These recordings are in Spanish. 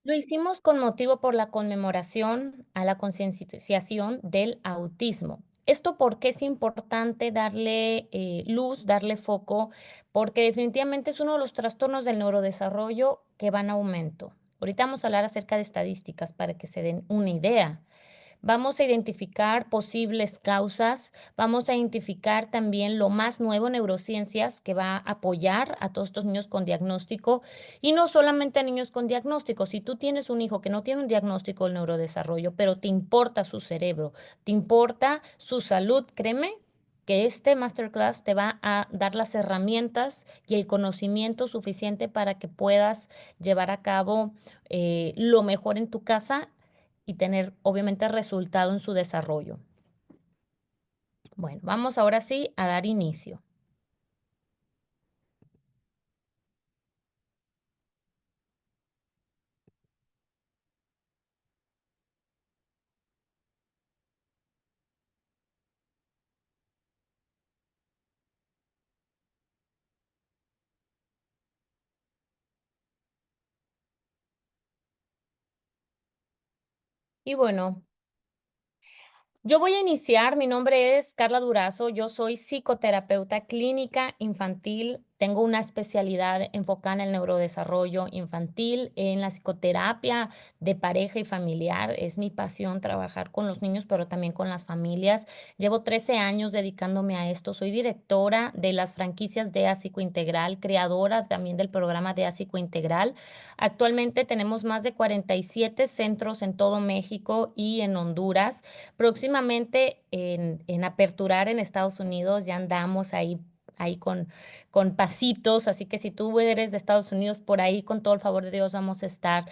Lo hicimos con motivo por la conmemoración a la concienciación del autismo. Esto porque es importante darle luz, darle foco, porque definitivamente es uno de los trastornos del neurodesarrollo que van en aumento. Ahorita vamos a hablar acerca de estadísticas para que se den una idea. Vamos a identificar posibles causas, vamos a identificar también lo más nuevo en neurociencias que va a apoyar a todos estos niños con diagnóstico y no solamente a niños con diagnóstico. Si tú tienes un hijo que no tiene un diagnóstico del neurodesarrollo, pero te importa su cerebro, te importa su salud, créeme que este masterclass te va a dar las herramientas y el conocimiento suficiente para que puedas llevar a cabo lo mejor en tu casa y tener, obviamente, resultado en su desarrollo. Bueno, vamos ahora sí a dar inicio. Y bueno, yo voy a iniciar, mi nombre es Carla Durazo, yo soy psicoterapeuta clínica infantil, tengo una especialidad enfocada en el neurodesarrollo infantil, en la psicoterapia de pareja y familiar, es mi pasión trabajar con los niños, pero también con las familias. Llevo 13 años dedicándome a esto, soy directora de las franquicias de Psicointegral, creadora también del programa de Psicointegral. Actualmente tenemos más de 47 centros en todo México y en Honduras. Próximamente en aperturar en Estados Unidos, ya andamos ahí con pasitos, así que si tú eres de Estados Unidos, por ahí con todo el favor de Dios vamos a estar.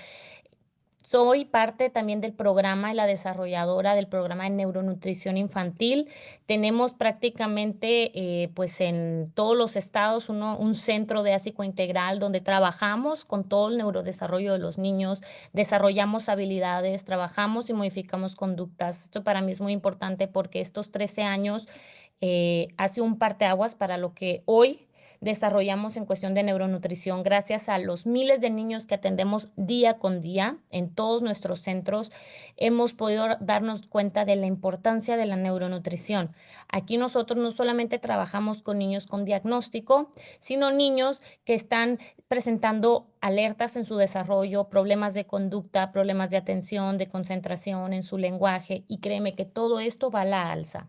Soy parte también del programa y la desarrolladora del programa de neuronutrición infantil. Tenemos prácticamente, pues en todos los estados, un centro de ácido integral donde trabajamos con todo el neurodesarrollo de los niños, desarrollamos habilidades, trabajamos y modificamos conductas. Esto para mí es muy importante porque estos 13 años hace un parteaguas para lo que hoy desarrollamos en cuestión de neuronutrición gracias a los miles de niños que atendemos día con día en todos nuestros centros. Hemos podido darnos cuenta de la importancia de la neuronutrición. Aquí nosotros no solamente trabajamos con niños con diagnóstico, sino niños que están presentando alertas en su desarrollo, problemas de conducta, problemas de atención, de concentración en su lenguaje, y créeme que todo esto va a la alza.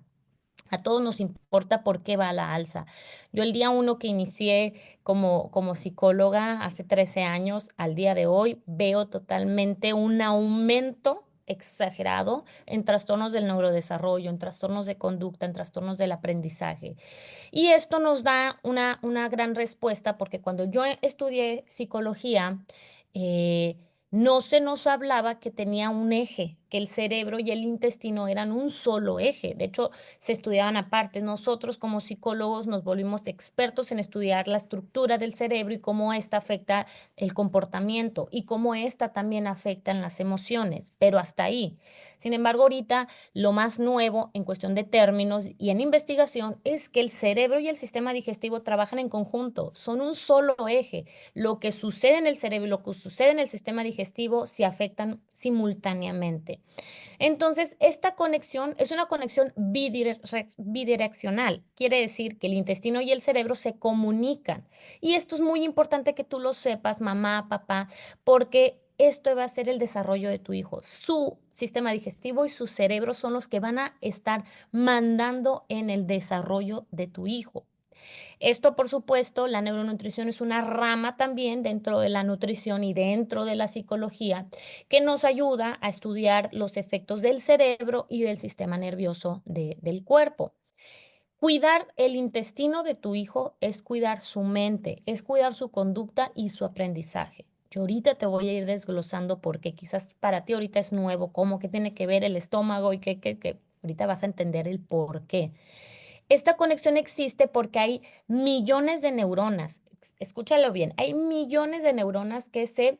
A todos nos importa por qué va a la alza. Yo el día uno que inicié como psicóloga hace 13 años, al día de hoy, veo totalmente un aumento exagerado en trastornos del neurodesarrollo, en trastornos de conducta, en trastornos del aprendizaje. Y esto nos da una gran respuesta porque cuando yo estudié psicología, no se nos hablaba que tenía un eje, que el cerebro y el intestino eran un solo eje. De hecho, se estudiaban aparte. Nosotros como psicólogos nos volvimos expertos en estudiar la estructura del cerebro y cómo ésta afecta el comportamiento y cómo ésta también afecta en las emociones, pero hasta ahí. Sin embargo, ahorita lo más nuevo en cuestión de términos y en investigación es que el cerebro y el sistema digestivo trabajan en conjunto, son un solo eje. Lo que sucede en el cerebro y lo que sucede en el sistema digestivo se afectan simultáneamente. Entonces, esta conexión es una conexión bidireccional. Quiere decir que el intestino y el cerebro se comunican. Y esto es muy importante que tú lo sepas, mamá, papá, porque esto va a ser el desarrollo de tu hijo. Su sistema digestivo y su cerebro son los que van a estar mandando en el desarrollo de tu hijo. Esto, por supuesto, la neuronutrición es una rama también dentro de la nutrición y dentro de la psicología que nos ayuda a estudiar los efectos del cerebro y del sistema nervioso del cuerpo. Cuidar el intestino de tu hijo es cuidar su mente, es cuidar su conducta y su aprendizaje. Yo ahorita te voy a ir desglosando porque quizás para ti ahorita es nuevo, cómo que tiene que ver el estómago y que ahorita vas a entender el por qué. Esta conexión existe porque hay millones de neuronas. Escúchalo bien, hay millones de neuronas que se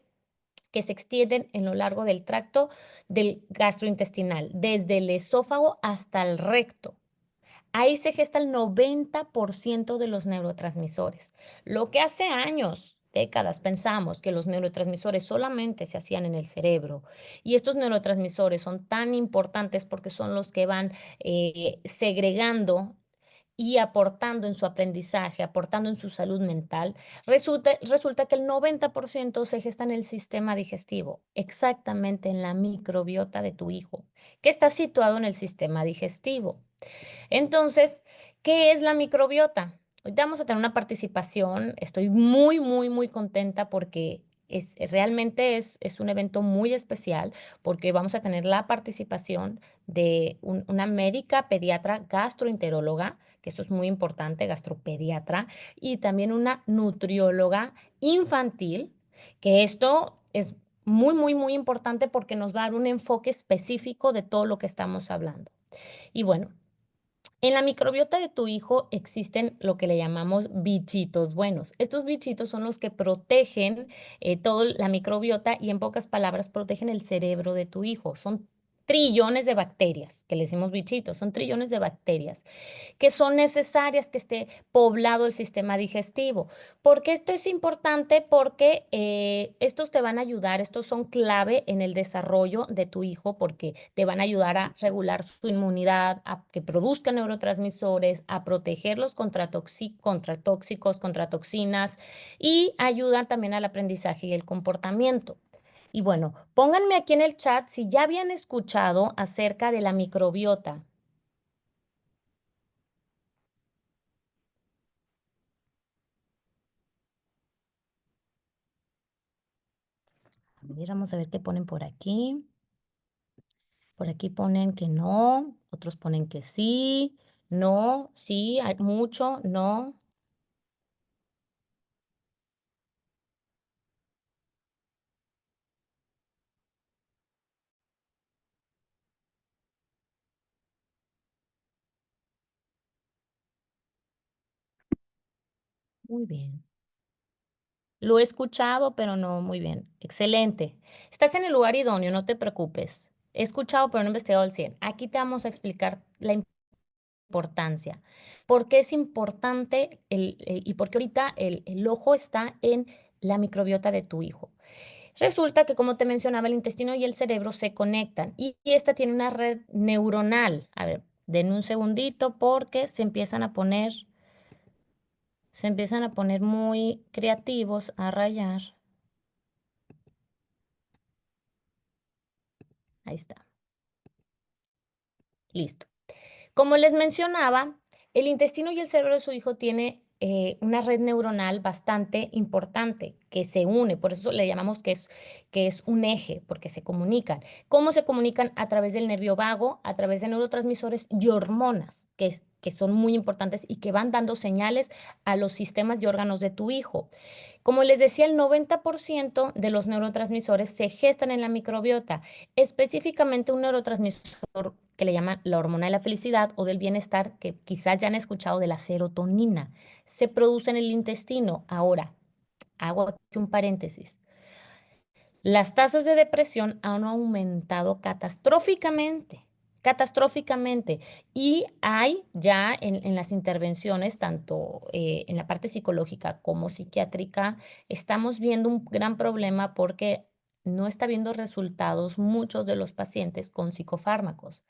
extienden en lo largo del tracto del gastrointestinal, desde el esófago hasta el recto. Ahí se gesta el 90% de los neurotransmisores. Lo que hace años décadas pensamos que los neurotransmisores solamente se hacían en el cerebro. Y estos neurotransmisores son tan importantes porque son los que van segregando y aportando en su aprendizaje, aportando en su salud mental. Resulta que el 90% se gesta en el sistema digestivo, exactamente en la microbiota de tu hijo, que está situado en el sistema digestivo. Entonces, ¿qué es la microbiota? Hoy vamos a tener una participación. Estoy muy, muy, muy contenta porque realmente es un evento muy especial porque vamos a tener la participación de una médica pediatra gastroenteróloga, que esto es muy importante, gastropediatra, y también una nutrióloga infantil, que esto es muy, muy, muy importante porque nos va a dar un enfoque específico de todo lo que estamos hablando. Y bueno, en la microbiota de tu hijo existen lo que le llamamos bichitos buenos. Estos bichitos son los que protegen toda la microbiota y en pocas palabras protegen el cerebro de tu hijo. Son trillones de bacterias, que le decimos bichitos, son trillones de bacterias que son necesarias que esté poblado el sistema digestivo. ¿Por qué esto es importante? Porque estos te van a ayudar, estos son clave en el desarrollo de tu hijo porque te van a ayudar a regular su inmunidad, a que produzca neurotransmisores, a protegerlos contra tóxicos, contra toxinas y ayudan también al aprendizaje y el comportamiento. Y bueno, pónganme aquí en el chat si ya habían escuchado acerca de la microbiota. A ver, vamos a ver qué ponen por aquí. Por aquí ponen que no, otros ponen que sí, no, sí, hay mucho, no. Muy bien. Lo he escuchado, pero no muy bien. Excelente. Estás en el lugar idóneo, no te preocupes. He escuchado, pero no he investigado al 100. Aquí te vamos a explicar la importancia. ¿Por qué es importante y por qué ahorita el ojo está en la microbiota de tu hijo? Resulta que, como te mencionaba, el intestino y el cerebro se conectan y esta tiene una red neuronal. A ver, denme un segundito porque se empiezan a poner muy creativos a rayar. Ahí está. Listo. Como les mencionaba, el intestino y el cerebro de su hijo tiene una red neuronal bastante importante que se une, por eso le llamamos que es un eje, porque se comunican. ¿Cómo se comunican? A través del nervio vago, a través de neurotransmisores y hormonas, que son muy importantes y que van dando señales a los sistemas y órganos de tu hijo. Como les decía, el 90% de los neurotransmisores se gestan en la microbiota, específicamente un neurotransmisor que le llaman la hormona de la felicidad o del bienestar, que quizás ya han escuchado de la serotonina. Se produce en el intestino. Ahora, hago aquí un paréntesis. Las tasas de depresión han aumentado catastróficamente. Y hay ya en las intervenciones, tanto en la parte psicológica como psiquiátrica, estamos viendo un gran problema porque no está viendo resultados muchos de los pacientes con psicofármacos.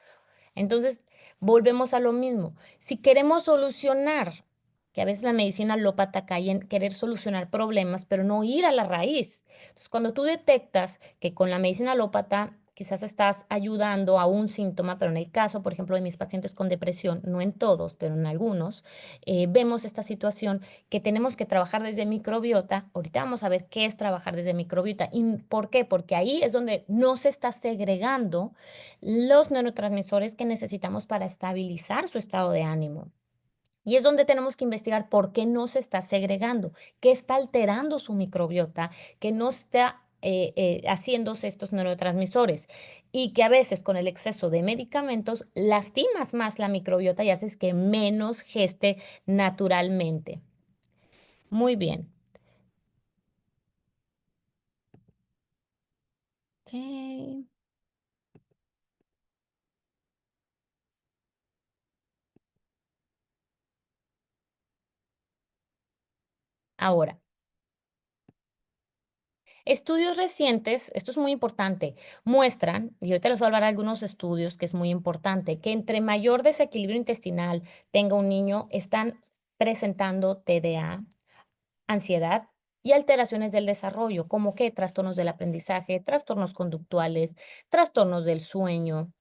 Entonces, volvemos a lo mismo. Si queremos solucionar, que a veces la medicina alópata cae en querer solucionar problemas, pero no ir a la raíz. Entonces, cuando tú detectas que con la medicina alópata quizás estás ayudando a un síntoma, pero en el caso, por ejemplo, de mis pacientes con depresión, no en todos, pero en algunos, vemos esta situación que tenemos que trabajar desde microbiota. Ahorita vamos a ver qué es trabajar desde microbiota. ¿Y por qué? Porque ahí es donde no se está segregando los neurotransmisores que necesitamos para estabilizar su estado de ánimo. Y es donde tenemos que investigar por qué no se está segregando, qué está alterando su microbiota, que no está haciéndose estos neurotransmisores y que a veces con el exceso de medicamentos lastimas más la microbiota y haces que menos geste naturalmente. Muy bien. Ok. Ahora, Estudios recientes, esto es muy importante, muestran, y ahorita les voy a hablar de algunos estudios que es muy importante, que entre mayor desequilibrio intestinal tenga un niño, están presentando TDA, ansiedad y alteraciones del desarrollo, como que trastornos del aprendizaje, trastornos conductuales, trastornos del sueño.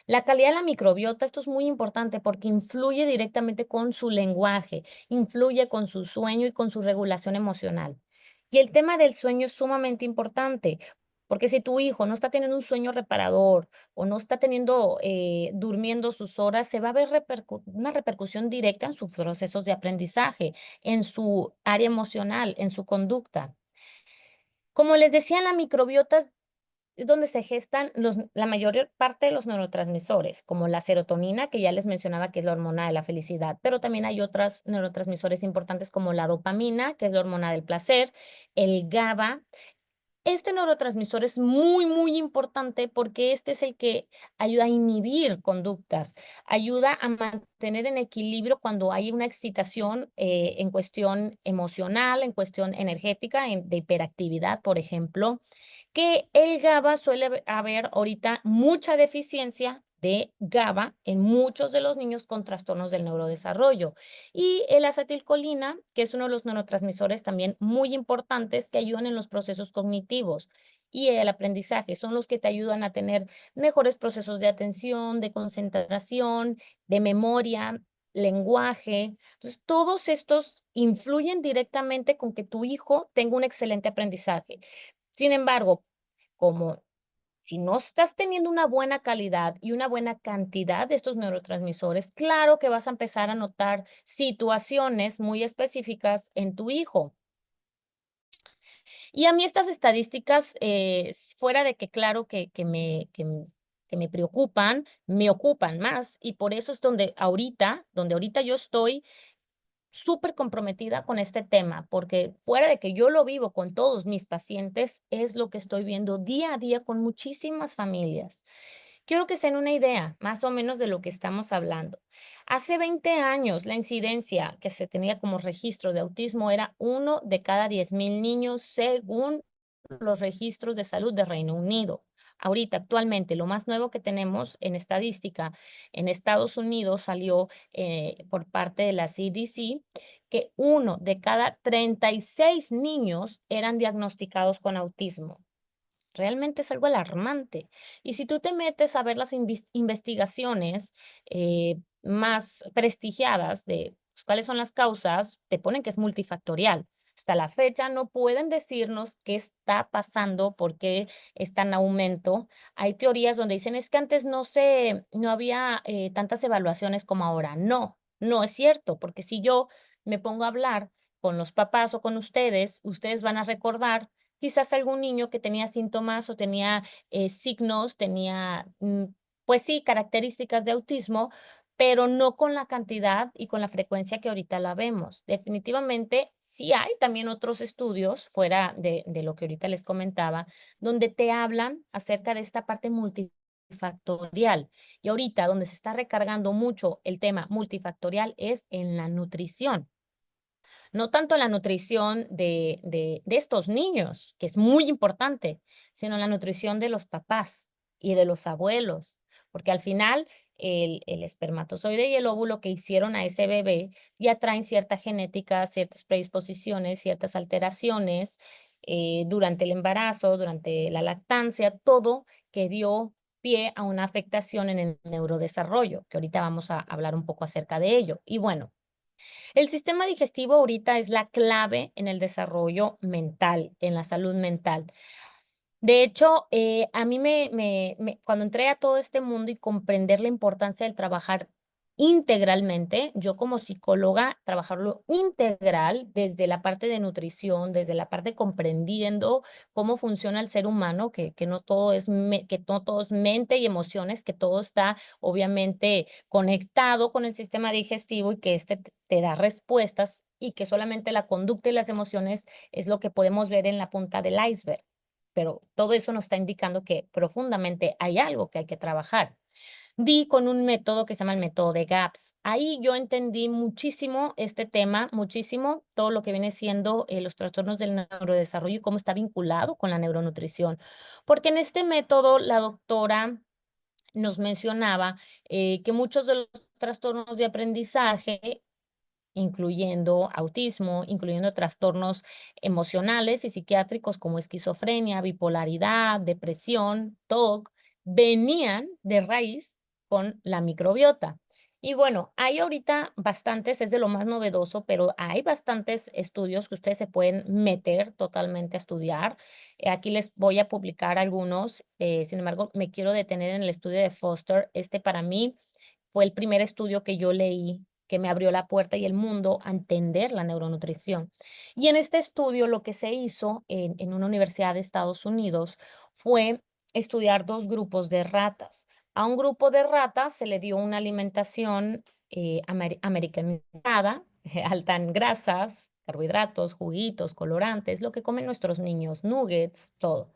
La calidad de la microbiota, esto es muy importante porque influye directamente con su lenguaje, influye con su sueño y con su regulación emocional. Y el tema del sueño es sumamente importante, porque si tu hijo no está teniendo un sueño reparador o no está teniendo, durmiendo sus horas, se va a ver una repercusión directa en sus procesos de aprendizaje, en su área emocional, en su conducta. Como les decía, la microbiota es donde se gestan la mayor parte de los neurotransmisores, como la serotonina, que ya les mencionaba que es la hormona de la felicidad, pero también hay otros neurotransmisores importantes como la dopamina, que es la hormona del placer, el GABA. Este neurotransmisor es muy, muy importante porque este es el que ayuda a inhibir conductas, ayuda a mantener en equilibrio cuando hay una excitación en cuestión emocional, en cuestión energética, de hiperactividad, por ejemplo, que el GABA suele haber ahorita mucha deficiencia de GABA en muchos de los niños con trastornos del neurodesarrollo. Y el acetilcolina, que es uno de los neurotransmisores también muy importantes que ayudan en los procesos cognitivos y el aprendizaje, son los que te ayudan a tener mejores procesos de atención, de concentración, de memoria, lenguaje. Entonces, todos estos influyen directamente con que tu hijo tenga un excelente aprendizaje. Sin embargo, como si no estás teniendo una buena calidad y una buena cantidad de estos neurotransmisores, claro que vas a empezar a notar situaciones muy específicas en tu hijo. Y a mí estas estadísticas, fuera de que claro que me preocupan, me ocupan más y por eso es donde ahorita yo estoy súper comprometida con este tema, porque fuera de que yo lo vivo con todos mis pacientes, es lo que estoy viendo día a día con muchísimas familias. Quiero que se den una idea más o menos de lo que estamos hablando. Hace 20 años, la incidencia que se tenía como registro de autismo era 1 de cada 10,000 niños, según los registros de salud de Reino Unido. Ahorita, actualmente, lo más nuevo que tenemos en estadística en Estados Unidos salió por parte de la CDC que 1 de cada 36 niños eran diagnosticados con autismo. Realmente es algo alarmante. Y si tú te metes a ver las investigaciones más prestigiadas de pues, cuáles son las causas, te ponen que es multifactorial. Hasta la fecha no pueden decirnos qué está pasando, por qué está en aumento. Hay teorías donde dicen es que antes no había tantas evaluaciones como ahora. No, no es cierto, porque si yo me pongo a hablar con los papás o con ustedes van a recordar quizás algún niño que tenía síntomas o tenía signos, tenía, pues sí, características de autismo, pero no con la cantidad y con la frecuencia que ahorita la vemos. Definitivamente, sí hay también otros estudios fuera de lo que ahorita les comentaba, donde te hablan acerca de esta parte multifactorial. Y ahorita donde se está recargando mucho el tema multifactorial es en la nutrición. No tanto la nutrición de estos niños, que es muy importante, sino la nutrición de los papás y de los abuelos, porque al final el espermatozoide y el óvulo que hicieron a ese bebé ya traen cierta genética, ciertas predisposiciones, ciertas alteraciones durante el embarazo, durante la lactancia, todo que dio pie a una afectación en el neurodesarrollo, que ahorita vamos a hablar un poco acerca de ello. Y bueno, el sistema digestivo ahorita es la clave en el desarrollo mental, en la salud mental. De hecho, a mí cuando entré a todo este mundo y comprender la importancia del trabajar integralmente, yo como psicóloga, trabajarlo integral desde la parte de nutrición, desde la parte comprendiendo cómo funciona el ser humano, que no todo es, que no todo es mente y emociones, que todo está obviamente conectado con el sistema digestivo y que este te da respuestas y que solamente la conducta y las emociones es lo que podemos ver en la punta del iceberg, pero todo eso nos está indicando que profundamente hay algo que hay que trabajar. Di con un método que se llama el método de GAPS. Ahí yo entendí muchísimo este tema, muchísimo todo lo que viene siendo los trastornos del neurodesarrollo y cómo está vinculado con la neuronutrición. Porque en este método la doctora nos mencionaba que muchos de los trastornos de aprendizaje, incluyendo autismo, incluyendo trastornos emocionales y psiquiátricos como esquizofrenia, bipolaridad, depresión, TOC, venían de raíz con la microbiota. Y bueno, hay ahorita bastantes, es de lo más novedoso, pero hay bastantes estudios que ustedes se pueden meter totalmente a estudiar. Aquí les voy a publicar algunos. Sin embargo, me quiero detener en el estudio de Foster. Este para mí fue el primer estudio que yo leí que me abrió la puerta y el mundo a entender la neuronutrición. Y en este estudio lo que se hizo en una universidad de Estados Unidos fue estudiar dos grupos de ratas. A un grupo de ratas se le dio una alimentación americanizada, alta en grasas, carbohidratos, juguitos, colorantes, lo que comen nuestros niños, nuggets, todo.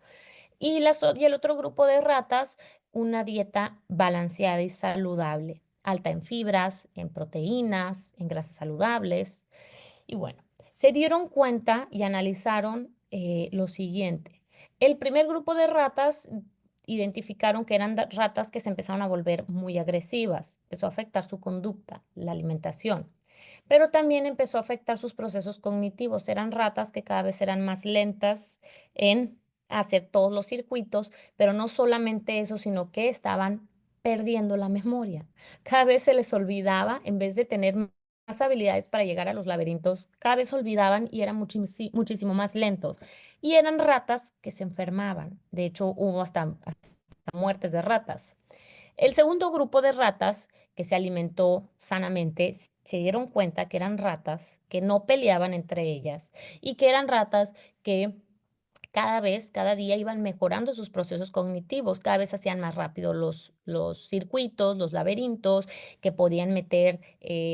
Y el otro grupo de ratas, una dieta balanceada y saludable, alta en fibras, en proteínas, en grasas saludables. Y bueno, se dieron cuenta y analizaron lo siguiente. El primer grupo de ratas identificaron que eran ratas que se empezaron a volver muy agresivas. Empezó a afectar su conducta, la alimentación. Pero también empezó a afectar sus procesos cognitivos. Eran ratas que cada vez eran más lentas en hacer todos los circuitos, pero no solamente eso, sino que estaban perdiendo la memoria. Cada vez se les olvidaba, en vez de tener más habilidades para llegar a los laberintos, cada vez olvidaban y eran muchísimo más lentos. Y eran ratas que se enfermaban. De hecho, hubo hasta muertes de ratas. El segundo grupo de ratas que se alimentó sanamente se dieron cuenta que eran ratas que no peleaban entre ellas y que eran ratas que cada día iban mejorando sus procesos cognitivos, cada vez hacían más rápido los circuitos, los laberintos, que podían meter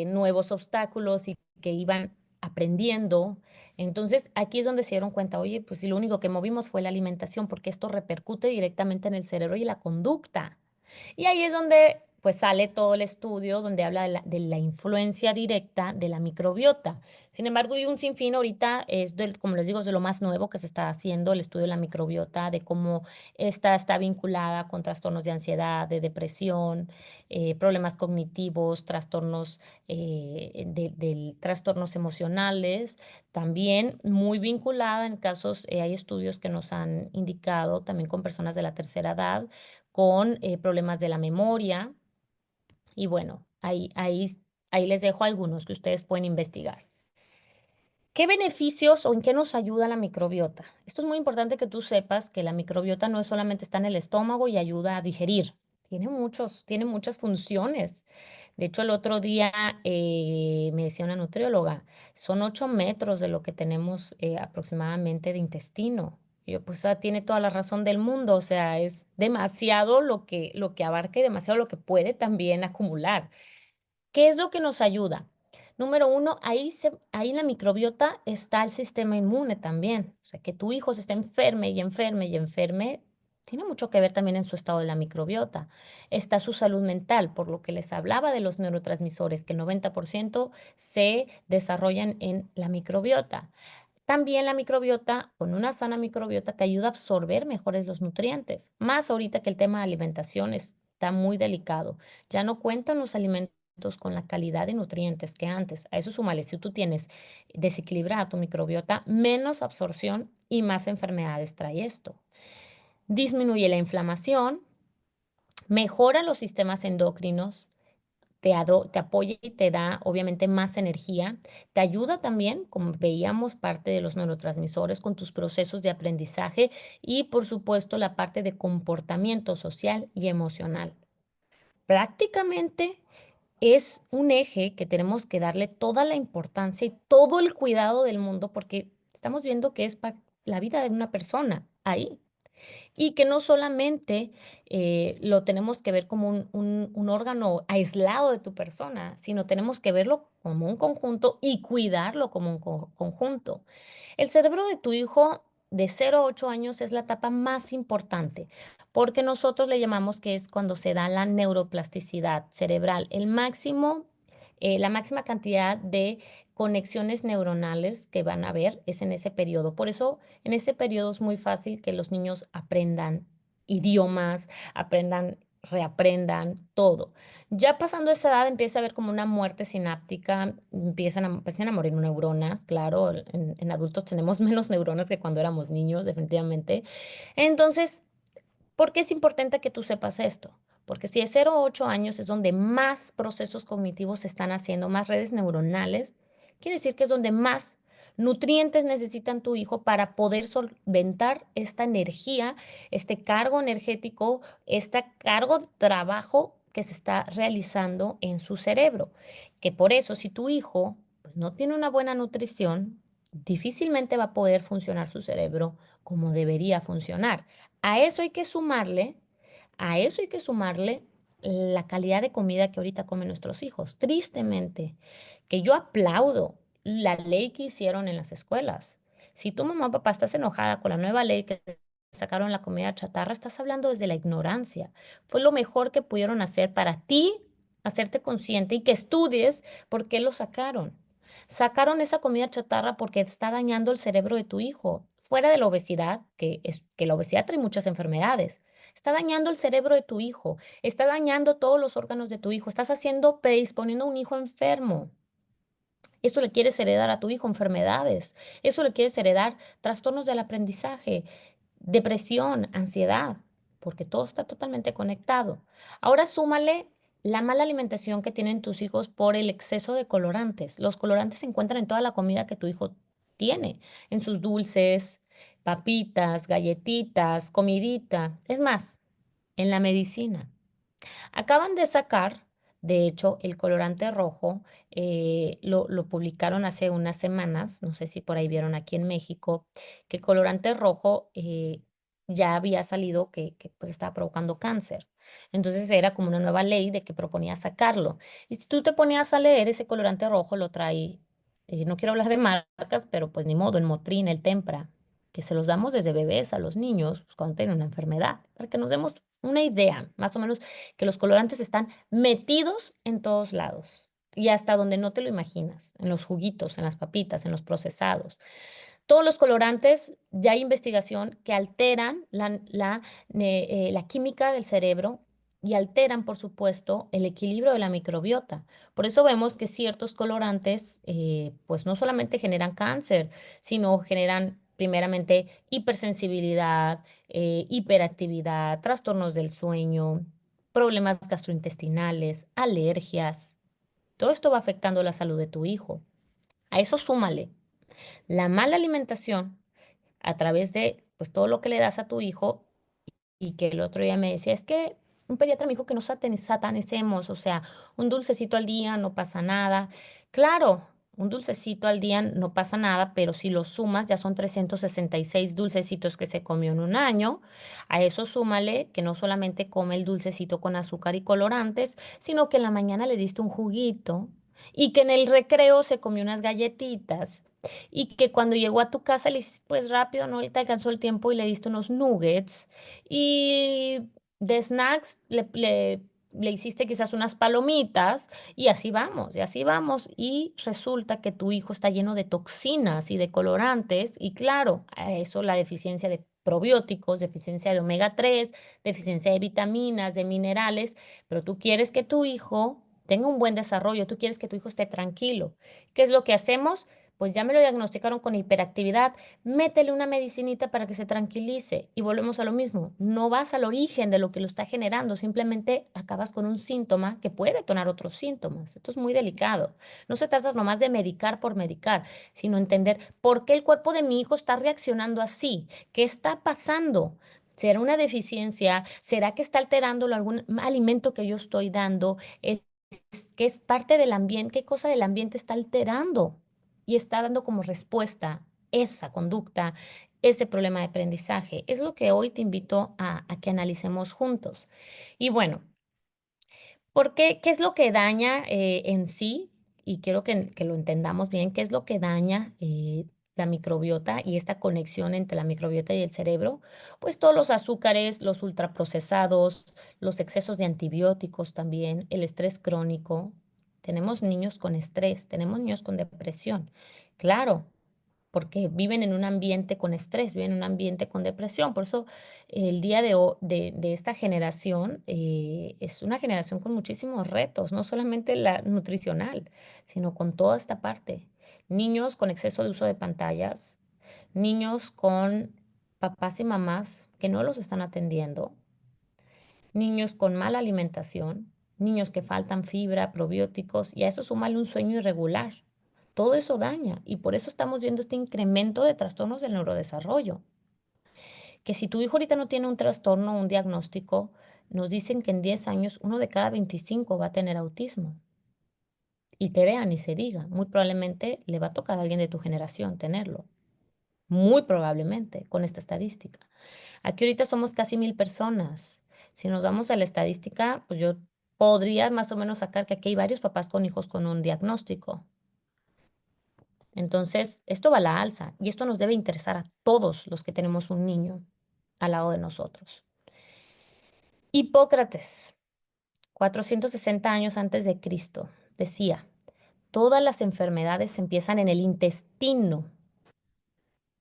nuevos obstáculos y que iban aprendiendo. Entonces, aquí es donde se dieron cuenta, oye, pues si lo único que movimos fue la alimentación, porque esto repercute directamente en el cerebro y la conducta. Y ahí es donde pues sale todo el estudio donde habla de la influencia directa de la microbiota. Sin embargo, hay un sinfín ahorita, como les digo, es de lo más nuevo que se está haciendo, el estudio de la microbiota, de cómo esta está vinculada con trastornos de ansiedad, de depresión, problemas cognitivos, trastornos, trastornos emocionales, también muy vinculada en casos, hay estudios que nos han indicado también con personas de la tercera edad, con problemas de la memoria. Y bueno, ahí les dejo algunos que ustedes pueden investigar. ¿Qué beneficios o en qué nos ayuda la microbiota? Esto es muy importante que tú sepas que la microbiota no es solamente está en el estómago y ayuda a digerir. Tiene muchas funciones. De hecho, el otro día me decía una nutrióloga, son 8 metros de lo que tenemos aproximadamente de intestino. Y yo, pues, tiene toda la razón del mundo. O sea, es demasiado lo que abarca y demasiado lo que puede también acumular. ¿Qué es lo que nos ayuda? Número uno, ahí en la microbiota está el sistema inmune también. O sea, que tu hijo se esté enferme y enferme y enferme, tiene mucho que ver también en su estado de la microbiota. Está su salud mental, por lo que les hablaba de los neurotransmisores, que el 90% se desarrollan en la microbiota. También la microbiota, con una sana microbiota, te ayuda a absorber mejores los nutrientes. Más ahorita que el tema de alimentación está muy delicado. Ya no cuentan los alimentos con la calidad de nutrientes que antes. A eso súmale, si tú tienes desequilibrada tu microbiota, menos absorción y más enfermedades trae esto. Disminuye la inflamación, mejora los sistemas endocrinos, te apoya y te da obviamente más energía, te ayuda también, como veíamos, parte de los neurotransmisores con tus procesos de aprendizaje y por supuesto la parte de comportamiento social y emocional. Prácticamente es un eje que tenemos que darle toda la importancia y todo el cuidado del mundo porque estamos viendo que es la vida de una persona ahí. Y que no solamente lo tenemos que ver como un órgano aislado de tu persona, sino tenemos que verlo como un conjunto y cuidarlo como un conjunto. El cerebro de tu hijo de 0 a 8 años es la etapa más importante, porque nosotros le llamamos que es cuando se da la neuroplasticidad cerebral, la máxima cantidad de conexiones neuronales que van a haber es en ese periodo. Por eso, en ese periodo es muy fácil que los niños aprendan idiomas, aprendan, reaprendan todo. Ya pasando esa edad empieza a haber como una muerte sináptica, empiezan a morir neuronas, claro, en adultos tenemos menos neuronas que cuando éramos niños, definitivamente. Entonces, ¿por qué es importante que tú sepas esto? Porque si de 0 a 8 años es donde más procesos cognitivos se están haciendo, más redes neuronales, quiere decir que es donde más nutrientes necesitan tu hijo para poder solventar esta energía, este cargo energético, este cargo de trabajo que se está realizando en su cerebro. Que por eso, si tu hijo pues, no tiene una buena nutrición, difícilmente va a poder funcionar su cerebro como debería funcionar. A eso hay que sumarle, a eso hay que sumarle la calidad de comida que ahorita comen nuestros hijos. Tristemente, que yo aplaudo la ley que hicieron en las escuelas. Si tu mamá o papá estás enojada con la nueva ley que sacaron la comida chatarra, estás hablando desde la ignorancia. Fue lo mejor que pudieron hacer para ti, hacerte consciente y que estudies por qué lo sacaron. Sacaron esa comida chatarra porque está dañando el cerebro de tu hijo. Fuera de la obesidad, que la obesidad trae muchas enfermedades. Está dañando el cerebro de tu hijo, está dañando todos los órganos de tu hijo, estás predisponiendo a un hijo enfermo. Eso le quieres heredar a tu hijo, enfermedades. Eso le quieres heredar trastornos del aprendizaje, depresión, ansiedad, porque todo está totalmente conectado. Ahora súmale la mala alimentación que tienen tus hijos por el exceso de colorantes. Los colorantes se encuentran en toda la comida que tu hijo tiene, en sus dulces, papitas, galletitas, comidita. Es más, en la medicina. Acaban de sacar, de hecho, el colorante rojo, lo publicaron hace unas semanas, no sé si por ahí vieron aquí en México, que el colorante rojo ya había salido que pues estaba provocando cáncer. Entonces era como una nueva ley de que proponía sacarlo. Y si tú te ponías a leer, ese colorante rojo lo trae, no quiero hablar de marcas, pero pues ni modo, el Motrin, el Tempra, que se los damos desde bebés a los niños pues, cuando tienen una enfermedad, para que nos demos una idea, más o menos que los colorantes están metidos en todos lados y hasta donde no te lo imaginas, en los juguitos, en las papitas, en los procesados. Todos los colorantes, ya hay investigación que alteran la química del cerebro y alteran, por supuesto, el equilibrio de la microbiota. Por eso vemos que ciertos colorantes, pues no solamente generan cáncer, sino generan primeramente hipersensibilidad, hiperactividad, trastornos del sueño, problemas gastrointestinales, alergias. Todo esto va afectando la salud de tu hijo. A eso súmale la mala alimentación a través de pues todo lo que le das a tu hijo y que el otro día me decía, es que un pediatra me dijo que no satanicemos, o sea, un dulcecito al día no pasa nada. Claro, un dulcecito al día no pasa nada, pero si lo sumas ya son 366 dulcecitos que se comió en un año. A eso súmale que no solamente come el dulcecito con azúcar y colorantes, sino que en la mañana le diste un juguito y que en el recreo se comió unas galletitas y que cuando llegó a tu casa le hiciste pues rápido, no te alcanzó el tiempo y le diste unos nuggets y de snacks le hiciste quizás unas palomitas y así vamos. Y resulta que tu hijo está lleno de toxinas y de colorantes y claro, a eso la deficiencia de probióticos, deficiencia de omega 3, deficiencia de vitaminas, de minerales, pero tú quieres que tu hijo tenga un buen desarrollo, tú quieres que tu hijo esté tranquilo. ¿Qué es lo que hacemos? Pues ya me lo diagnosticaron con hiperactividad, métele una medicinita para que se tranquilice. Y volvemos a lo mismo, no vas al origen de lo que lo está generando, simplemente acabas con un síntoma que puede detonar otros síntomas. Esto es muy delicado. No se trata nomás de medicar por medicar, sino entender por qué el cuerpo de mi hijo está reaccionando así, qué está pasando. ¿Será una deficiencia? ¿Será que está alterándolo algún alimento que yo estoy dando? ¿Qué es parte del ambiente? ¿Qué cosa del ambiente está alterando? Y está dando como respuesta esa conducta, ese problema de aprendizaje. Es lo que hoy te invito a que analicemos juntos. Y bueno, ¿por qué? ¿Qué es lo que daña en sí? Y quiero que lo entendamos bien, ¿qué es lo que daña la microbiota y esta conexión entre la microbiota y el cerebro, pues todos los azúcares, los ultraprocesados, los excesos de antibióticos también, el estrés crónico. Tenemos niños con estrés, tenemos niños con depresión. Claro, porque viven en un ambiente con estrés, viven en un ambiente con depresión. Por eso el día de esta generación es una generación con muchísimos retos, no solamente la nutricional, sino con toda esta parte. Niños con exceso de uso de pantallas, niños con papás y mamás que no los están atendiendo, niños con mala alimentación, niños que faltan fibra, probióticos, y a eso súmale un sueño irregular. Todo eso daña y por eso estamos viendo este incremento de trastornos del neurodesarrollo. Que si tu hijo ahorita no tiene un trastorno, un diagnóstico, nos dicen que en 10 años uno de cada 25 va a tener autismo. Y te vean y se diga, muy probablemente le va a tocar a alguien de tu generación tenerlo. Muy probablemente con esta estadística. Aquí ahorita somos casi 1000 personas. Si nos vamos a la estadística, pues yo podría más o menos sacar que aquí hay varios papás con hijos con un diagnóstico. Entonces, esto va a la alza y esto nos debe interesar a todos los que tenemos un niño al lado de nosotros. Hipócrates, 460 años antes de Cristo, decía, todas las enfermedades empiezan en el intestino.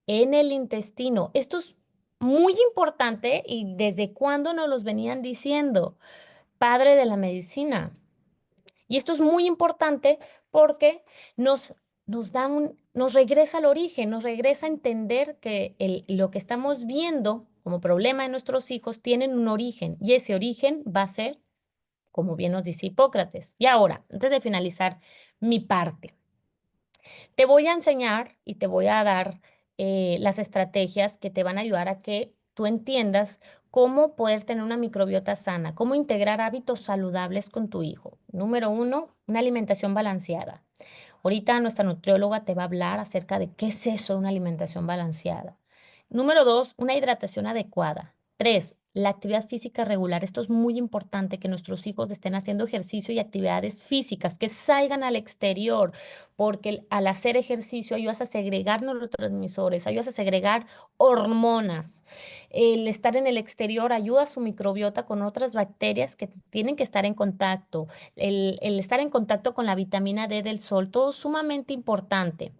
En el intestino. Esto es muy importante y desde cuándo nos los venían diciendo, padre de la medicina. Y esto es muy importante porque nos, nos regresa al origen, nos regresa a entender que lo que estamos viendo como problema de nuestros hijos tienen un origen y ese origen va a ser, como bien nos dice Hipócrates. Y ahora, antes de finalizar mi parte, te voy a enseñar y te voy a dar las estrategias que te van a ayudar a que tú entiendas cómo poder tener una microbiota sana, cómo integrar hábitos saludables con tu hijo. Número uno, una alimentación balanceada. Ahorita nuestra nutrióloga te va a hablar acerca de qué es eso, una alimentación balanceada. Número dos, una hidratación adecuada. Tres, la actividad física regular. Esto es muy importante, que nuestros hijos estén haciendo ejercicio y actividades físicas, que salgan al exterior, porque al hacer ejercicio ayudas a segregar neurotransmisores, ayudas a segregar hormonas. El estar en el exterior ayuda a su microbiota con otras bacterias que tienen que estar en contacto. El estar en contacto con la vitamina D del sol, todo sumamente importante.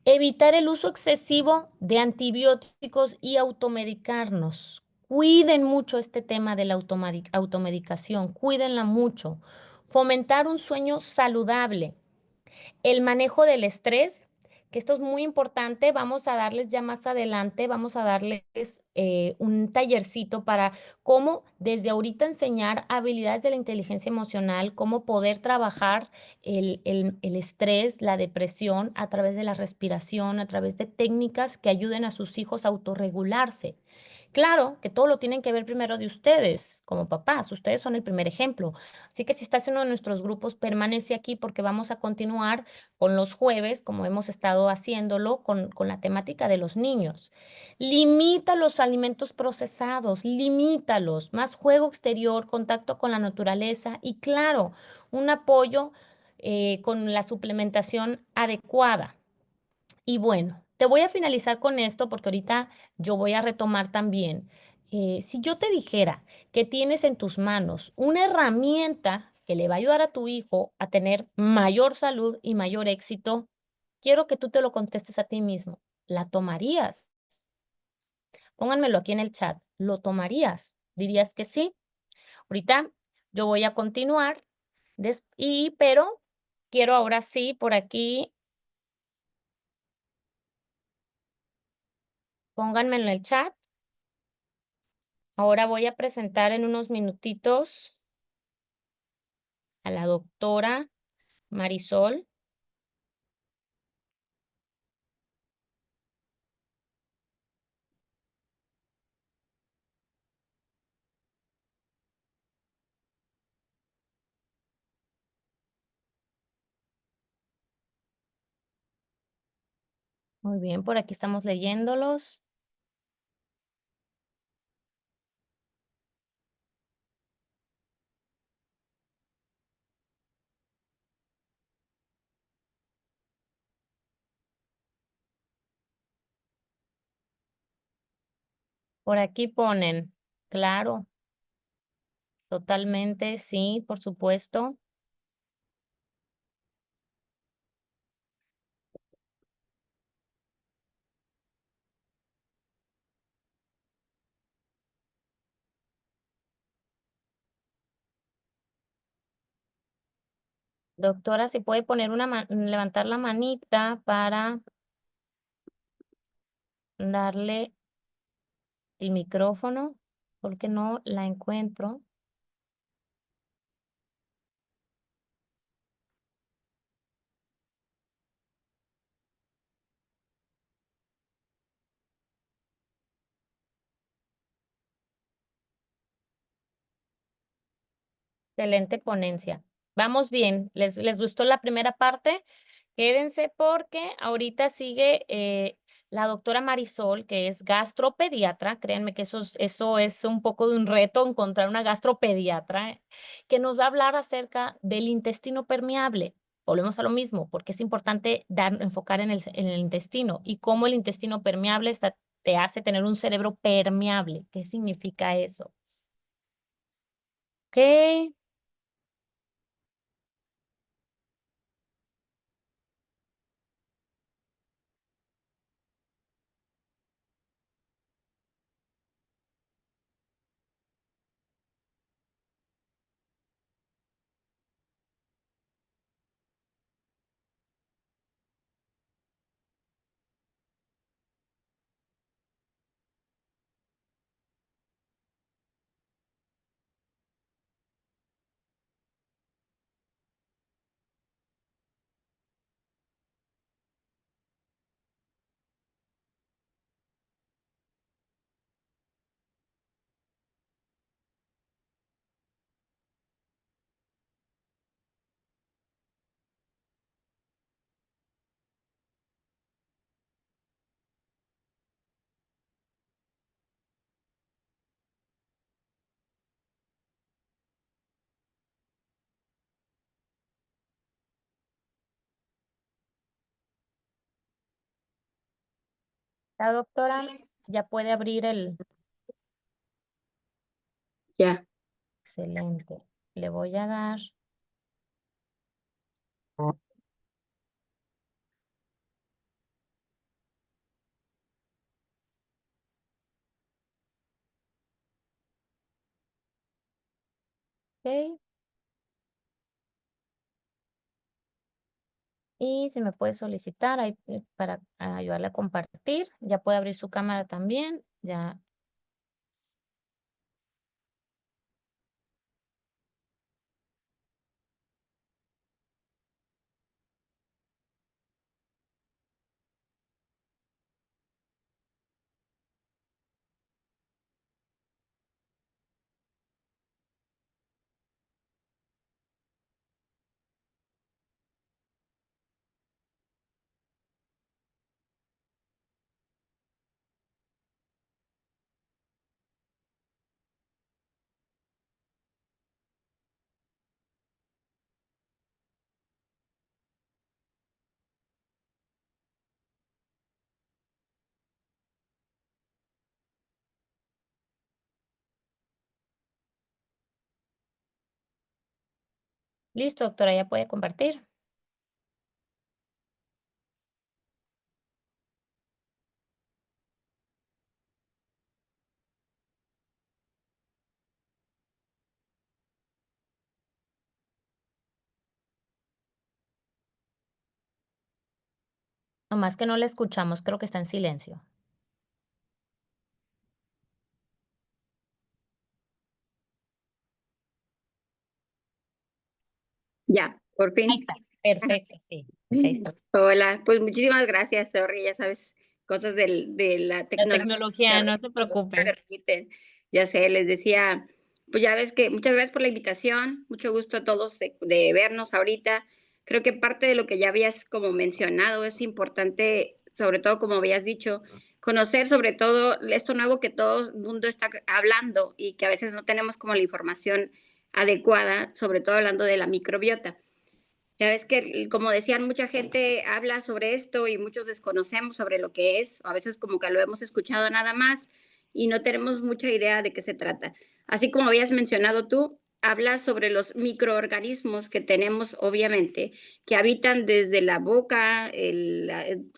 Evitar el uso excesivo de antibióticos y automedicarnos. Cuiden mucho este tema de la automedicación, cuídenla mucho. Fomentar un sueño saludable. El manejo del estrés, que esto es muy importante, vamos a darles ya más adelante, vamos a darles un tallercito para cómo desde ahorita enseñar habilidades de la inteligencia emocional, cómo poder trabajar el estrés, la depresión a través de la respiración, a través de técnicas que ayuden a sus hijos a autorregularse. Claro que todo lo tienen que ver primero de ustedes, como papás. Ustedes son el primer ejemplo. Así que si estás en uno de nuestros grupos, permanece aquí porque vamos a continuar con los jueves, como hemos estado haciéndolo, con la temática de los niños. Limita los alimentos procesados, limítalos. Más juego exterior, contacto con la naturaleza y, claro, un apoyo con la suplementación adecuada. Y bueno, te voy a finalizar con esto porque ahorita yo voy a retomar también. Si yo te dijera que tienes en tus manos una herramienta que le va a ayudar a tu hijo a tener mayor salud y mayor éxito, quiero que tú te lo contestes a ti mismo. ¿La tomarías? Pónganmelo aquí en el chat. ¿Lo tomarías? ¿Dirías que sí? Ahorita yo voy a continuar, pero quiero ahora sí por aquí, pónganmelo en el chat. Ahora voy a presentar en unos minutitos a la doctora Marisol. Muy bien, por aquí estamos leyéndolos. Por aquí ponen, claro, totalmente, sí, por supuesto. Doctora, si puede poner levantar la manita para darle el micrófono, porque no la encuentro. Excelente ponencia. Vamos bien. ¿Les gustó la primera parte? Quédense porque ahorita sigue la doctora Marisol, que es gastropediatra. Créanme que eso es un poco de un reto encontrar una gastropediatra que nos va a hablar acerca del intestino permeable. Volvemos a lo mismo, porque es importante enfocar en el intestino y cómo el intestino permeable te hace tener un cerebro permeable. ¿Qué significa eso? Ok. La doctora ya puede abrir el... Ya. Excelente. Le voy a dar... Ok. Y si me puede solicitar ahí, para ayudarle a compartir, ya puede abrir su cámara también. Ya. Listo, doctora, ya puede compartir. Nomás que no le escuchamos, creo que está en silencio. Ya, por Ahí fin. está. Perfecto, sí. Ahí está. Hola, pues muchísimas gracias, sorry, ya sabes, cosas de la La tecnología que a tecnología, no veces se no nos preocupe. permiten. Ya sé, les decía, pues ya ves que muchas gracias por la invitación, mucho gusto a todos de vernos ahorita. Creo que parte de lo que ya habías como mencionado es importante, sobre todo como habías dicho, conocer sobre todo esto nuevo que todo el mundo está hablando y que a veces no tenemos como la información adecuada, sobre todo hablando de la microbiota. Ya ves que, como decían, mucha gente habla sobre esto y muchos desconocemos sobre lo que es, a veces como que lo hemos escuchado nada más y no tenemos mucha idea de qué se trata. Así como habías mencionado tú, habla sobre los microorganismos que tenemos, obviamente, que habitan desde la boca,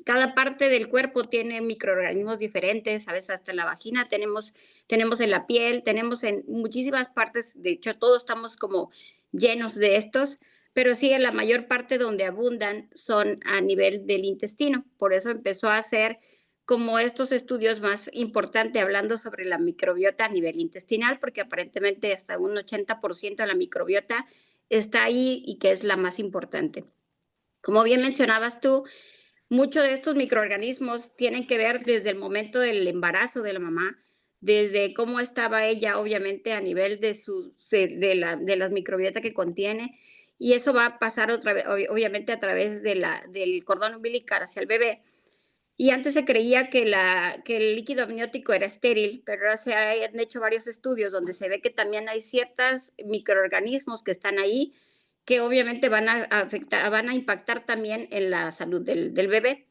cada parte del cuerpo tiene microorganismos diferentes, a veces hasta en la vagina tenemos en la piel, tenemos en muchísimas partes, de hecho todos estamos como llenos de estos, pero sí en la mayor parte donde abundan son a nivel del intestino. Por eso empezó a hacer como estos estudios más importantes hablando sobre la microbiota a nivel intestinal, porque aparentemente hasta un 80% de la microbiota está ahí y que es la más importante. Como bien mencionabas tú, muchos de estos microorganismos tienen que ver desde el momento del embarazo de la mamá, desde cómo estaba ella, obviamente, a nivel de las microbiota que contiene, y eso va a pasar otra vez, obviamente, a través del cordón umbilical hacia el bebé. Y antes se creía que el líquido amniótico era estéril, pero ahora se han hecho varios estudios donde se ve que también hay ciertos microorganismos que están ahí, que obviamente van a impactar también en la salud del bebé.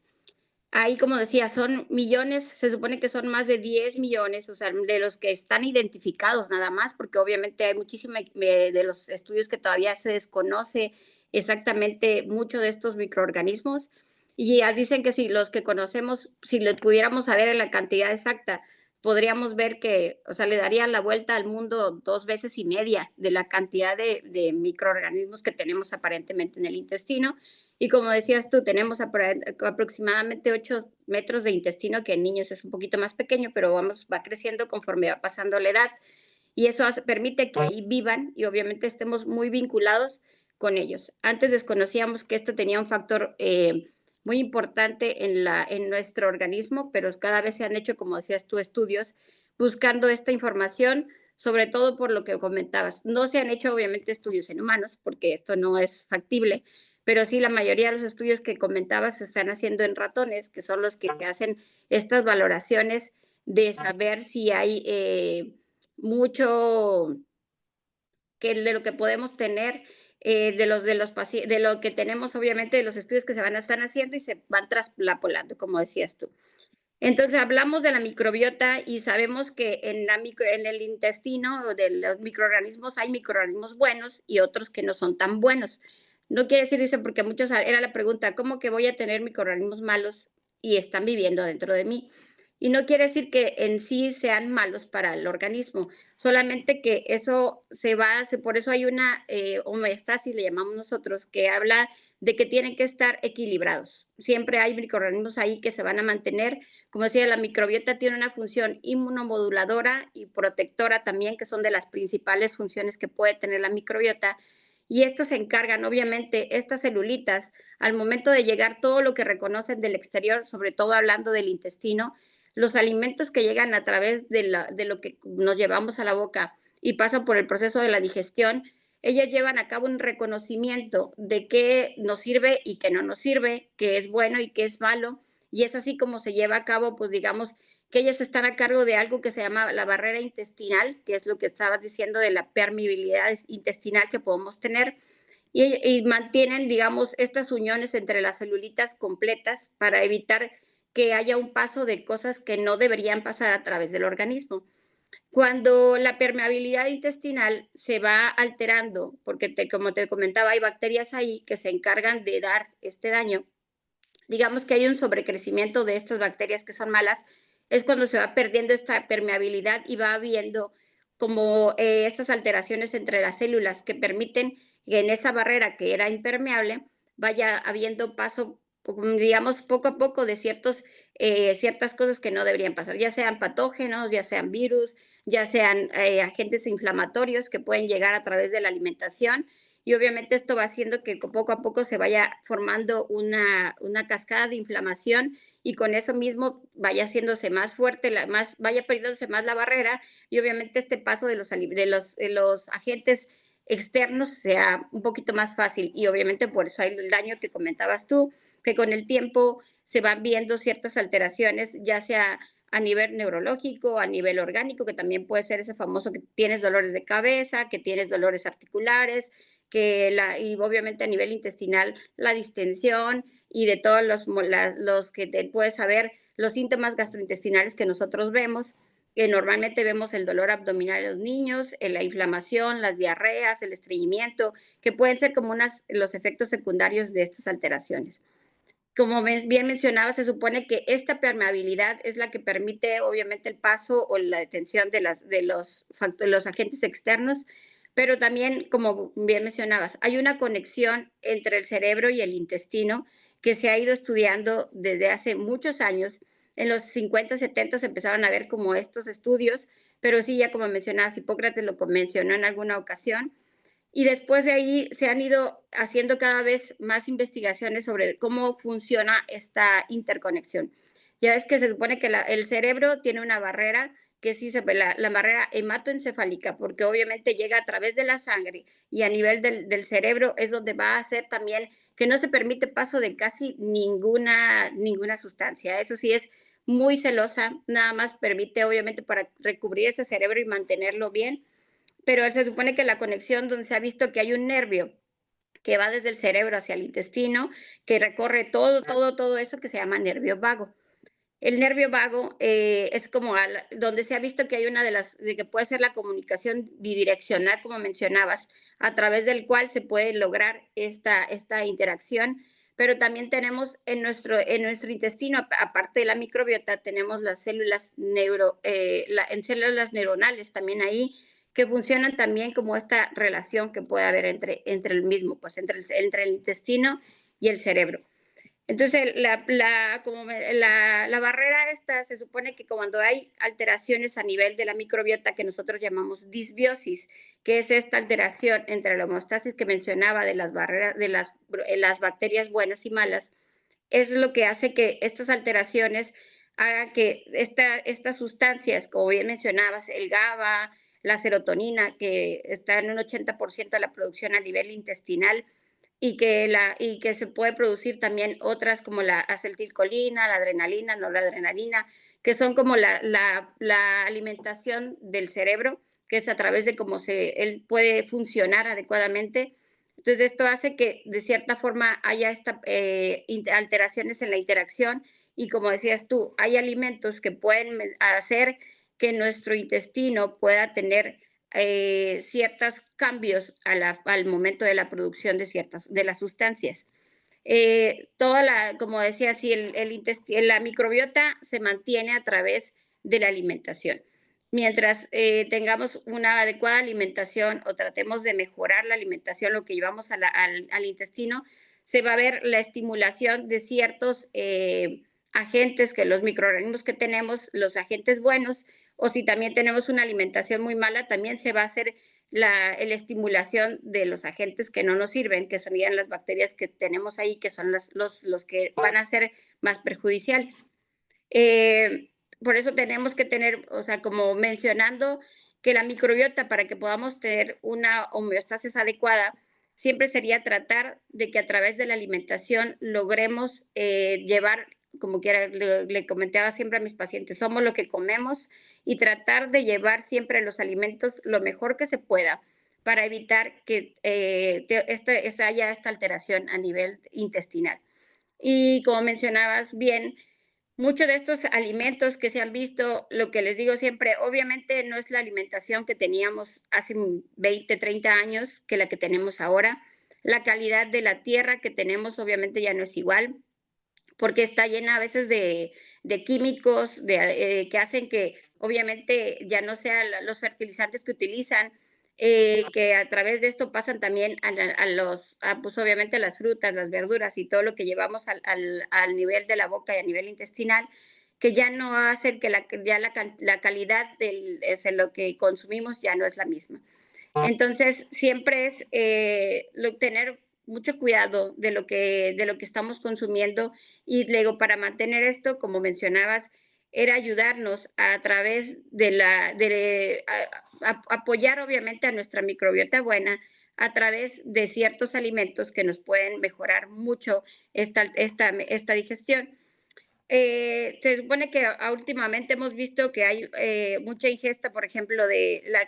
Ahí, como decía, son millones, se supone que son más de 10 millones, o sea, de los que están identificados nada más, porque obviamente hay muchísima de los estudios que todavía se desconoce exactamente mucho de estos microorganismos. Y ya dicen que si los que conocemos, si lo pudiéramos saber en la cantidad exacta, podríamos ver que, o sea, le darían la vuelta al mundo 2 veces y media de la cantidad de microorganismos que tenemos aparentemente en el intestino. Y como decías tú, tenemos aproximadamente 8 metros de intestino, que en niños es un poquito más pequeño, pero va creciendo conforme va pasando la edad. Y eso permite que ahí vivan y obviamente estemos muy vinculados con ellos. Antes desconocíamos que esto tenía un factor muy importante en nuestro organismo, pero cada vez se han hecho, como decías tú, estudios buscando esta información, sobre todo por lo que comentabas. No se han hecho, obviamente, estudios en humanos, porque esto no es factible, pero sí la mayoría de los estudios que comentabas se están haciendo en ratones, que son los que hacen estas valoraciones de saber si hay mucho que de lo que podemos tener, de lo que tenemos, obviamente, de los estudios que están haciendo y se van traspolando, como decías tú. Entonces, hablamos de la microbiota y sabemos que en el intestino de los microorganismos hay microorganismos buenos y otros que no son tan buenos. No quiere decir, dice, porque muchos era la pregunta, ¿cómo que voy a tener microorganismos malos y están viviendo dentro de mí? Y no quiere decir que en sí sean malos para el organismo, solamente que por eso hay una homeostasis, le llamamos nosotros, que habla de que tienen que estar equilibrados. Siempre hay microorganismos ahí que se van a mantener. Como decía, la microbiota tiene una función inmunomoduladora y protectora también, que son de las principales funciones que puede tener la microbiota. Y estos se encargan, obviamente, estas celulitas, al momento de llegar todo lo que reconocen del exterior, sobre todo hablando del intestino, los alimentos que llegan a través de lo que nos llevamos a la boca y pasan por el proceso de la digestión, ellas llevan a cabo un reconocimiento de qué nos sirve y qué no nos sirve, qué es bueno y qué es malo, y es así como se lleva a cabo, pues digamos, que ellas están a cargo de algo que se llama la barrera intestinal, que es lo que estabas diciendo de la permeabilidad intestinal que podemos tener, y mantienen, digamos, estas uniones entre las celulitas completas para evitar que haya un paso de cosas que no deberían pasar a través del organismo. Cuando la permeabilidad intestinal se va alterando, porque como te comentaba, hay bacterias ahí que se encargan de dar este daño, digamos que hay un sobrecrecimiento de estas bacterias que son malas, es cuando se va perdiendo esta permeabilidad y va habiendo como estas alteraciones entre las células que permiten que en esa barrera que era impermeable vaya habiendo paso, digamos, poco a poco de ciertas cosas que no deberían pasar, ya sean patógenos, ya sean virus, ya sean agentes inflamatorios que pueden llegar a través de la alimentación y obviamente esto va haciendo que poco a poco se vaya formando una cascada de inflamación y con eso mismo vaya haciéndose más fuerte, vaya perdiéndose más la barrera y obviamente este paso de los agentes externos sea un poquito más fácil y obviamente por eso hay el daño que comentabas tú, que con el tiempo se van viendo ciertas alteraciones, ya sea a nivel neurológico, a nivel orgánico, que también puede ser ese famoso que tienes dolores de cabeza, que tienes dolores articulares, y obviamente a nivel intestinal la distensión y de todos los que te puedes saber, los síntomas gastrointestinales que nosotros vemos. que normalmente vemos el dolor abdominal en los niños, la inflamación, las diarreas, el estreñimiento, que pueden ser como los efectos secundarios de estas alteraciones. Como bien mencionaba, se supone que esta permeabilidad es la que permite, obviamente, el paso o la detención de los agentes externos, pero también, como bien mencionabas, hay una conexión entre el cerebro y el intestino que se ha ido estudiando desde hace muchos años. En los 50, 70 se empezaron a ver como estos estudios, pero sí, ya como mencionabas, Hipócrates lo mencionó en alguna ocasión, y después de ahí se han ido haciendo cada vez más investigaciones sobre cómo funciona esta interconexión. Ya ves que se supone que el cerebro tiene una barrera que sí la barrera hematoencefálica, porque obviamente llega a través de la sangre y a nivel del cerebro es donde va a hacer también que no se permite paso de casi ninguna sustancia. Eso sí es muy celosa, nada más permite obviamente para recubrir ese cerebro y mantenerlo bien, pero se supone que la conexión donde se ha visto que hay un nervio que va desde el cerebro hacia el intestino, que recorre todo eso que se llama nervio vago. El nervio vago es como donde se ha visto que hay de que puede ser la comunicación bidireccional, como mencionabas, a través del cual se puede lograr esta interacción, pero también tenemos en nuestro intestino, aparte de la microbiota, tenemos las células en células neuronales también ahí, que funcionan también como esta relación que puede haber entre el mismo, pues entre el intestino y el cerebro. Entonces, la barrera esta se supone que cuando hay alteraciones a nivel de la microbiota que nosotros llamamos disbiosis, que es esta alteración entre la homeostasis que mencionaba de las barreras de las bacterias buenas y malas, es lo que hace que estas alteraciones hagan que estas sustancias, como bien mencionabas, el GABA, la serotonina, que está en un 80% de la producción a nivel intestinal, y que se puede producir también otras como la acetilcolina, la adrenalina, noradrenalina, que son como la alimentación del cerebro, que es a través de cómo él puede funcionar adecuadamente. Entonces, esto hace que de cierta forma haya alteraciones en la interacción y como decías tú, hay alimentos que pueden hacer que nuestro intestino pueda tener ciertos cambios al momento de la producción de las sustancias. Como decía, sí, la microbiota se mantiene a través de la alimentación. Mientras tengamos una adecuada alimentación o tratemos de mejorar la alimentación, lo que llevamos al intestino, se va a ver la estimulación de ciertos agentes que los microorganismos que tenemos, los agentes buenos, o si también tenemos una alimentación muy mala, también se va a hacer la estimulación de los agentes que no nos sirven, que serían las bacterias que tenemos ahí, que son los que van a ser más perjudiciales. Por eso tenemos que tener, o sea, como mencionando que la microbiota, para que podamos tener una homeostasis adecuada, siempre sería tratar de que a través de la alimentación logremos llevar, como quiera, le comentaba siempre a mis pacientes, somos lo que comemos y tratar de llevar siempre los alimentos lo mejor que se pueda para evitar que haya esta alteración a nivel intestinal. Y como mencionabas bien, muchos de estos alimentos que se han visto, lo que les digo siempre, obviamente no es la alimentación que teníamos hace 20, 30 años que la que tenemos ahora. La calidad de la tierra que tenemos obviamente ya no es igual, porque está llena a veces de químicos que hacen que obviamente ya no sean los fertilizantes que utilizan, que a través de esto pasan también pues obviamente las frutas, las verduras y todo lo que llevamos al nivel de la boca y a nivel intestinal, que ya no hacen que la calidad lo que consumimos ya no es la misma. Entonces, siempre es tener mucho cuidado de lo que estamos consumiendo y luego para mantener esto, como mencionabas, era ayudarnos a través apoyar obviamente a nuestra microbiota buena a través de ciertos alimentos que nos pueden mejorar mucho esta digestión. Se supone que últimamente hemos visto que hay mucha ingesta, por ejemplo,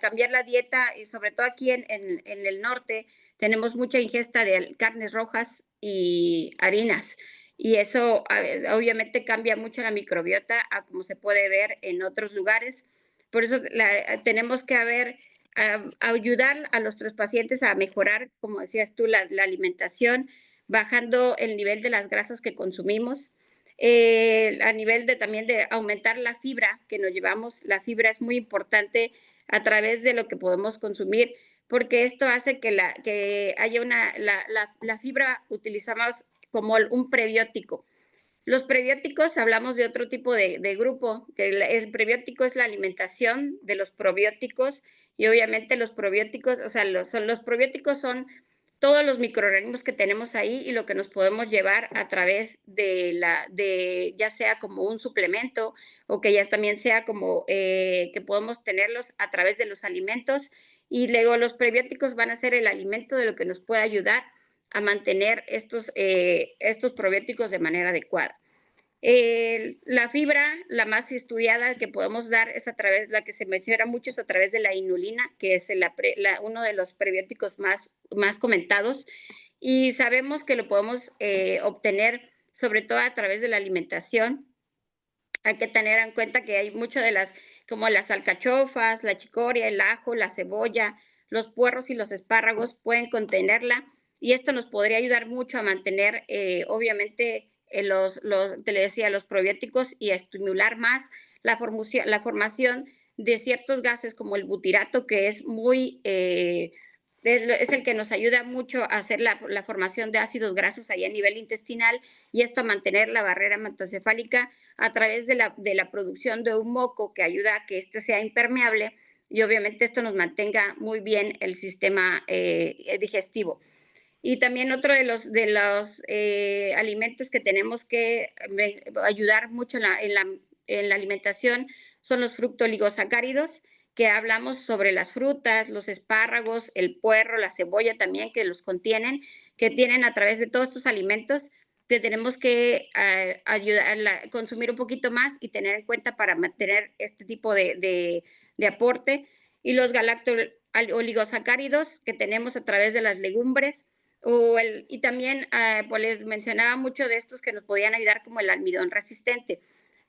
cambiar la dieta, y sobre todo aquí en el norte, tenemos mucha ingesta de carnes rojas y harinas. Y eso obviamente cambia mucho la microbiota a como se puede ver en otros lugares. Por eso tenemos que ayudar a nuestros pacientes a mejorar, como decías tú, la alimentación, bajando el nivel de las grasas que consumimos, a nivel de también de aumentar la fibra que nos llevamos. La fibra es muy importante a través de lo que podemos consumir, porque esto hace que haya la fibra utilizamos como un prebiótico. Los prebióticos, hablamos de otro tipo de grupo, que el prebiótico es la alimentación de los probióticos y obviamente los probióticos, o sea, los probióticos son todos los microorganismos que tenemos ahí y lo que nos podemos llevar a través ya sea como un suplemento o que ya también sea como que podemos tenerlos a través de los alimentos. Y luego los prebióticos van a ser el alimento de lo que nos puede ayudar a mantener estos probióticos de manera adecuada. La fibra, la más estudiada que podemos dar es a través, la que se menciona mucho es a través de la inulina, que es uno de los prebióticos más comentados. Y sabemos que lo podemos obtener sobre todo a través de la alimentación. Hay que tener en cuenta que hay mucho como las alcachofas, la chicoria, el ajo, la cebolla, los puerros y los espárragos pueden contenerla y esto nos podría ayudar mucho a mantener, obviamente, te le decía, los probióticos y a estimular más la formación de ciertos gases como el butirato, que es el que nos ayuda mucho a hacer la formación de ácidos grasos ahí a nivel intestinal y esto a mantener la barrera hematoencefálica a través de la producción de un moco que ayuda a que éste sea impermeable y obviamente esto nos mantenga muy bien el sistema digestivo. Y también otro de los alimentos que tenemos que ayudar mucho en la alimentación son los fructooligosacáridos, que hablamos sobre las frutas, los espárragos, el puerro, la cebolla también, que los contienen, que tienen a través de todos estos alimentos que tenemos que ayudar a consumir un poquito más y tener en cuenta para mantener este tipo de aporte. Y los galacto-oligosacáridos que tenemos a través de las legumbres, y también pues les mencionaba mucho de estos que nos podían ayudar como el almidón resistente.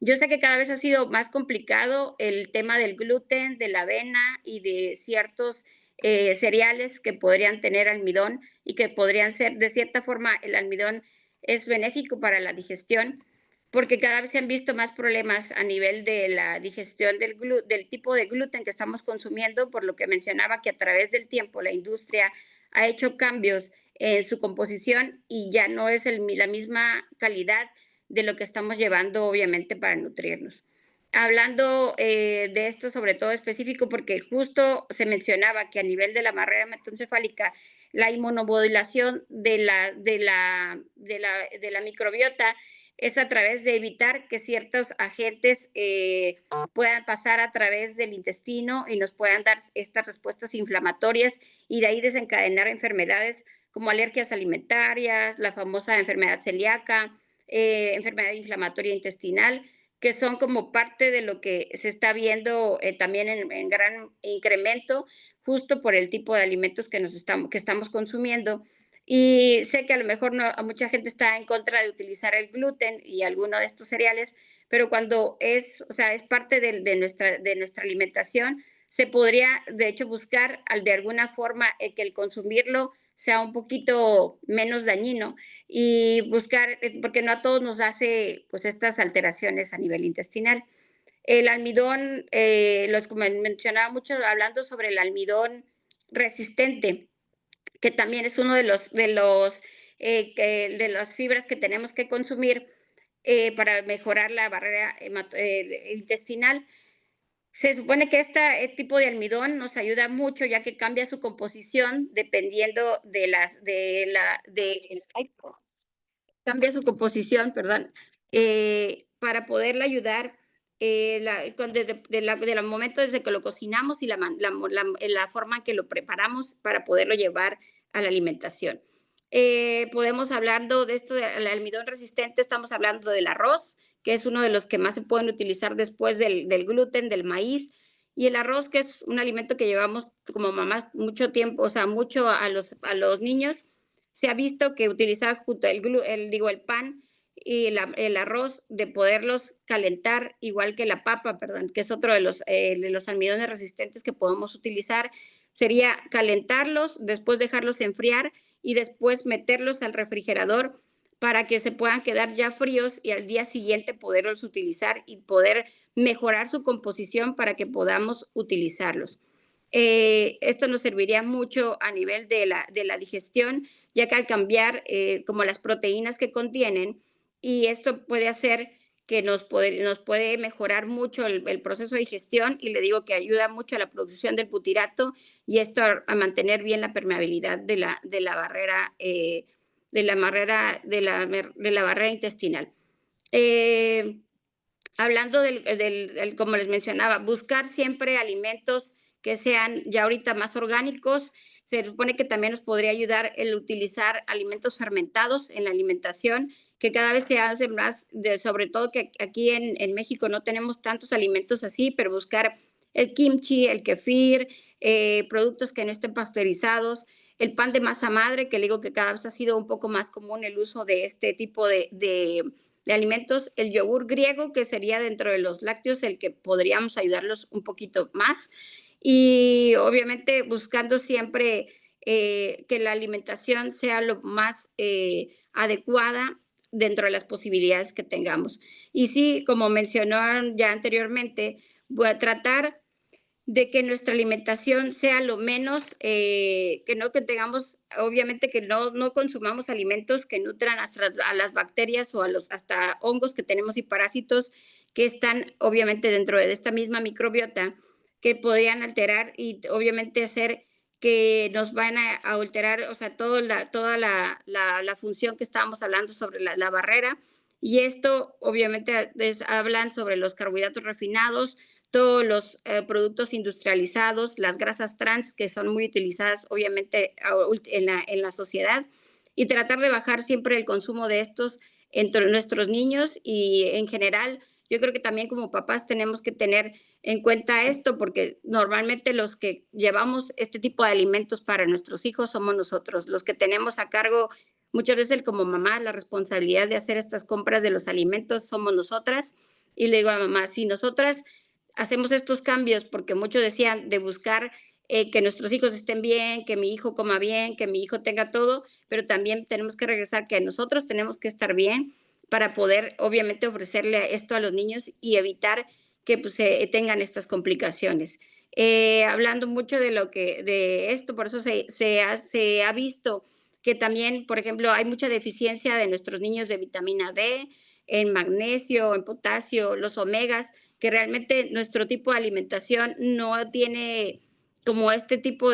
Yo sé que cada vez ha sido más complicado el tema del gluten, de la avena y de ciertos cereales que podrían tener almidón y que podrían ser, de cierta forma, el almidón es benéfico para la digestión, porque cada vez se han visto más problemas a nivel de la digestión del tipo de gluten que estamos consumiendo, por lo que mencionaba que a través del tiempo la industria ha hecho cambios en su composición y ya no es la misma calidad de lo que estamos llevando, obviamente, para nutrirnos. Hablando de esto, sobre todo específico, porque justo se mencionaba que a nivel de la barrera hematoencefálica, la inmunomodulación de la microbiota es a través de evitar que ciertos agentes puedan pasar a través del intestino y nos puedan dar estas respuestas inflamatorias y de ahí desencadenar enfermedades como alergias alimentarias, la famosa enfermedad celíaca, enfermedad inflamatoria intestinal, que son como parte de lo que se está viendo también en gran incremento, justo por el tipo de alimentos que estamos consumiendo. Y sé que a lo mejor a mucha gente está en contra de utilizar el gluten y alguno de estos cereales, pero cuando o sea, es parte de nuestra alimentación, se podría, de hecho, buscar de alguna forma que el consumirlo sea un poquito menos dañino y buscar, porque no a todos nos hace pues estas alteraciones a nivel intestinal. El almidón, los mencionaba mucho hablando sobre el almidón resistente, que también es uno de las fibras que tenemos que consumir para mejorar la barrera intestinal. Se supone que este tipo de almidón nos ayuda mucho, ya que cambia su composición dependiendo cambia su composición, perdón, para poderla ayudar del momento desde que lo cocinamos y la forma en que lo preparamos para poderlo llevar a la alimentación. Podemos hablando de esto del almidón resistente, estamos hablando del arroz, que es uno de los que más se pueden utilizar después del gluten, del maíz, y el arroz, que es un alimento que llevamos como mamás mucho tiempo, o sea, mucho a los niños, se ha visto que utilizar junto el pan y el arroz, de poderlos calentar, igual que la papa, perdón, que es otro de los almidones resistentes que podemos utilizar, sería calentarlos, después dejarlos enfriar y después meterlos al refrigerador para que se puedan quedar ya fríos y al día siguiente poderlos utilizar y poder mejorar su composición para que podamos utilizarlos. Esto nos serviría mucho a nivel de la digestión, ya que al cambiar como las proteínas que contienen, y esto puede hacer que nos puede mejorar mucho el proceso de digestión y le digo que ayuda mucho a la producción del butirato y esto a mantener bien la permeabilidad de la barrera, de la barrera intestinal. Eh, Hablando como les mencionaba, buscar siempre alimentos que sean ya ahorita más orgánicos. Se supone que también nos podría ayudar el utilizar alimentos fermentados en la alimentación, que cada vez se hace más, sobre todo que aquí en México no tenemos tantos alimentos así, pero buscar el kimchi, el kefir, productos que no estén pasteurizados, el pan de masa madre, que le digo que cada vez ha sido un poco más común el uso de este tipo de alimentos, el yogur griego, que sería dentro de los lácteos el que podríamos ayudarlos un poquito más. Y obviamente buscando siempre que la alimentación sea lo más adecuada dentro de las posibilidades que tengamos. Y sí, como mencionaron ya anteriormente, voy a tratar de que nuestra alimentación sea lo menos, que no que tengamos, obviamente que no consumamos alimentos que nutran a las bacterias o a los hasta hongos que tenemos y parásitos que están obviamente dentro de esta misma microbiota, que podrían alterar y obviamente hacer que nos van a alterar, o sea, la función que estábamos hablando sobre la barrera. Y esto obviamente hablan sobre los carbohidratos refinados, todos los productos industrializados, las grasas trans que son muy utilizadas obviamente en la sociedad y tratar de bajar siempre el consumo de estos entre nuestros niños y en general yo creo que también como papás tenemos que tener en cuenta esto porque normalmente los que llevamos este tipo de alimentos para nuestros hijos somos nosotros, los que tenemos a cargo muchas veces como mamá la responsabilidad de hacer estas compras de los alimentos somos nosotras y le digo a mamá, si nosotras hacemos estos cambios, porque muchos decían de buscar que nuestros hijos estén bien, que mi hijo coma bien, que mi hijo tenga todo, pero también tenemos que regresar que nosotros tenemos que estar bien para poder, obviamente, ofrecerle esto a los niños y evitar que pues, tengan estas complicaciones. Hablando mucho de lo que de esto, por eso se ha visto que también, por ejemplo, hay mucha deficiencia de nuestros niños de vitamina D, en magnesio, en potasio, los omegas, que realmente nuestro tipo de alimentación no tiene como este tipo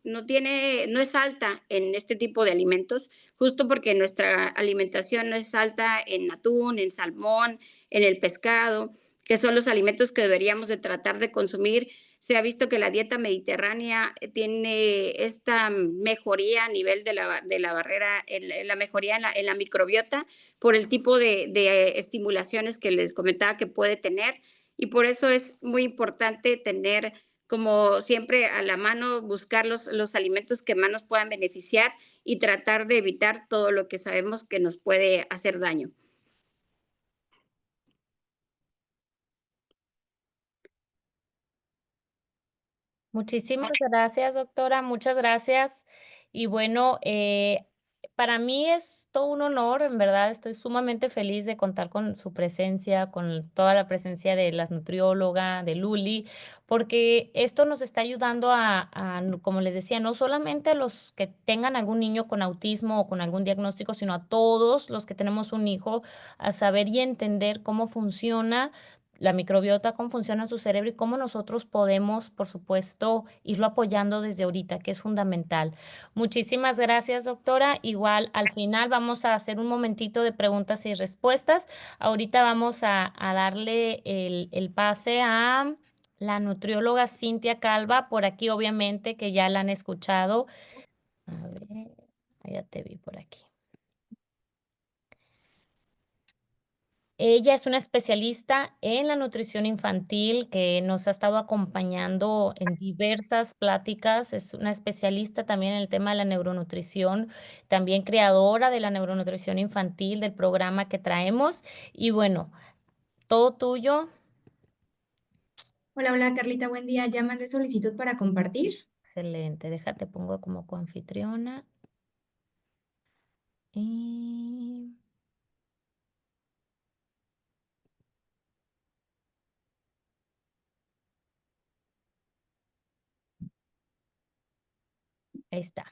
no tiene, no es alta en este tipo de alimentos, justo porque nuestra alimentación no es alta en atún, en salmón, en el pescado, que son los alimentos que deberíamos de tratar de consumir. Se ha visto que la dieta mediterránea tiene esta mejoría a nivel de la barrera, la mejoría en la microbiota, por el tipo de estimulaciones que les comentaba que puede tener y por eso es muy importante tener como siempre a la mano, buscar los alimentos que más nos puedan beneficiar y tratar de evitar todo lo que sabemos que nos puede hacer daño. Muchísimas gracias, doctora, muchas gracias. Y bueno, para mí es todo un honor, en verdad, estoy sumamente feliz de contar con su presencia, con toda la presencia de la nutrióloga, de Luli, porque esto nos está ayudando como les decía, no solamente a los que tengan algún niño con autismo o con algún diagnóstico, sino a todos los que tenemos un hijo, a saber y entender cómo funciona la microbiota, cómo funciona su cerebro y cómo nosotros podemos, por supuesto, irlo apoyando desde ahorita, que es fundamental. Muchísimas gracias, doctora. Igual al final vamos a hacer un momentito de preguntas y respuestas. Ahorita vamos a darle el pase a la nutrióloga Cintia Calva, por aquí obviamente que ya la han escuchado. A ver, ya te vi por aquí. Ella es una especialista en la nutrición infantil que nos ha estado acompañando en diversas pláticas. Es una especialista también en el tema de la neuronutrición, también creadora de la neuronutrición infantil, del programa que traemos. Y bueno, todo tuyo. Hola, hola Carlita, buen día. ¿Llamas de solicitud para compartir? Excelente. Déjate, pongo como coanfitriona. Y ahí está.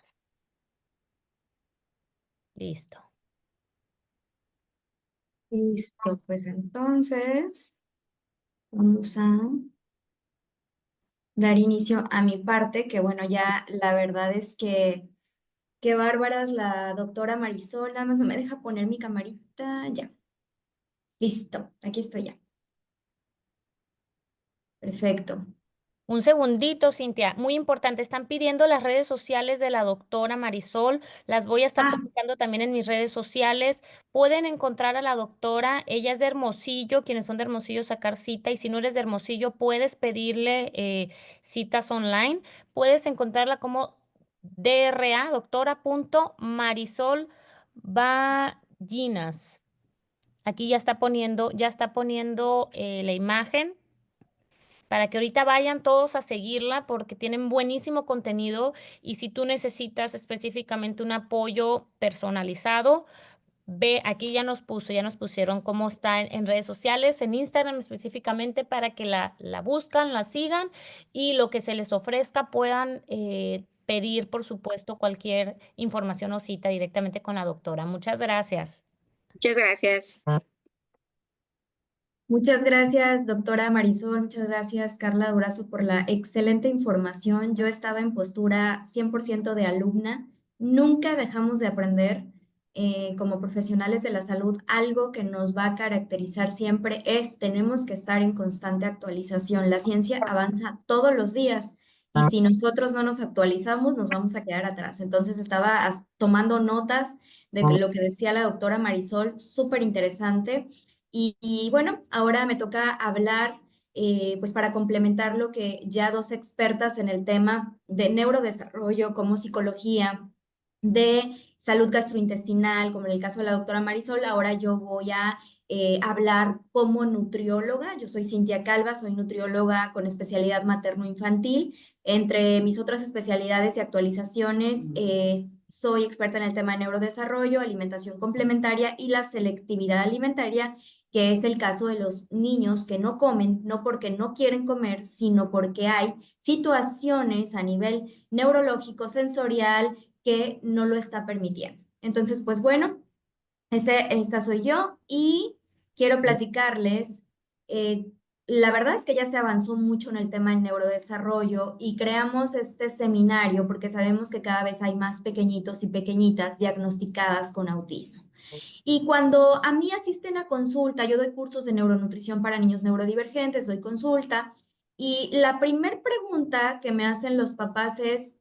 Listo. Listo, pues entonces vamos a dar inicio a mi parte, que bueno, ya la verdad es que qué bárbaras la doctora Marisol, nada más no me deja poner mi camarita, ya. Listo, aquí estoy ya. Perfecto. Un segundito, Cintia. Muy importante. Están pidiendo las redes sociales de la doctora Marisol. Las voy a estar Ah, publicando también en mis redes sociales. Pueden encontrar a la doctora. Ella es de Hermosillo. Quienes son de Hermosillo, sacar cita. Y si no eres de Hermosillo, puedes pedirle citas online. Puedes encontrarla como DRA, doctora.marisol Ballinas. Aquí ya está poniendo la imagen para que ahorita vayan todos a seguirla porque tienen buenísimo contenido y si tú necesitas específicamente un apoyo personalizado, ve, aquí ya nos pusieron cómo está en redes sociales, en Instagram específicamente para que la buscan, la sigan y lo que se les ofrezca puedan pedir, por supuesto, cualquier información o cita directamente con la doctora. Muchas gracias. Muchas gracias. muchas gracias, doctora Marisol, muchas gracias, Carla Durazo, por la excelente información. Yo estaba en postura 100% de alumna. Nunca dejamos de aprender. Como profesionales de la salud, algo que nos va a caracterizar siempre es tenemos que estar en constante actualización. La ciencia avanza todos los días y si nosotros no nos actualizamos, nos vamos a quedar atrás. Entonces estaba tomando notas de lo que decía la doctora Marisol, súper interesante. Y bueno, ahora me toca hablar, pues para complementar lo que ya dos expertas en el tema de neurodesarrollo como psicología, de salud gastrointestinal, como en el caso de la doctora Marisol, ahora yo voy a hablar como nutrióloga. Yo soy Cintia Calva, soy nutrióloga con especialidad materno-infantil. Entre mis otras especialidades y actualizaciones, soy experta en el tema de neurodesarrollo, alimentación complementaria y la selectividad alimentaria, que es el caso de los niños que no comen, no porque no quieren comer, sino porque hay situaciones a nivel neurológico, sensorial, que no lo está permitiendo. Entonces, pues bueno, esta soy yo y quiero platicarles. eh, la verdad es que ya se avanzó mucho en el tema del neurodesarrollo y creamos este seminario porque sabemos que cada vez hay más pequeñitos y pequeñitas diagnosticadas con autismo. Y cuando a mí asisten a consulta, yo doy cursos de neuronutrición para niños neurodivergentes, doy consulta, y la primer pregunta que me hacen los papás es,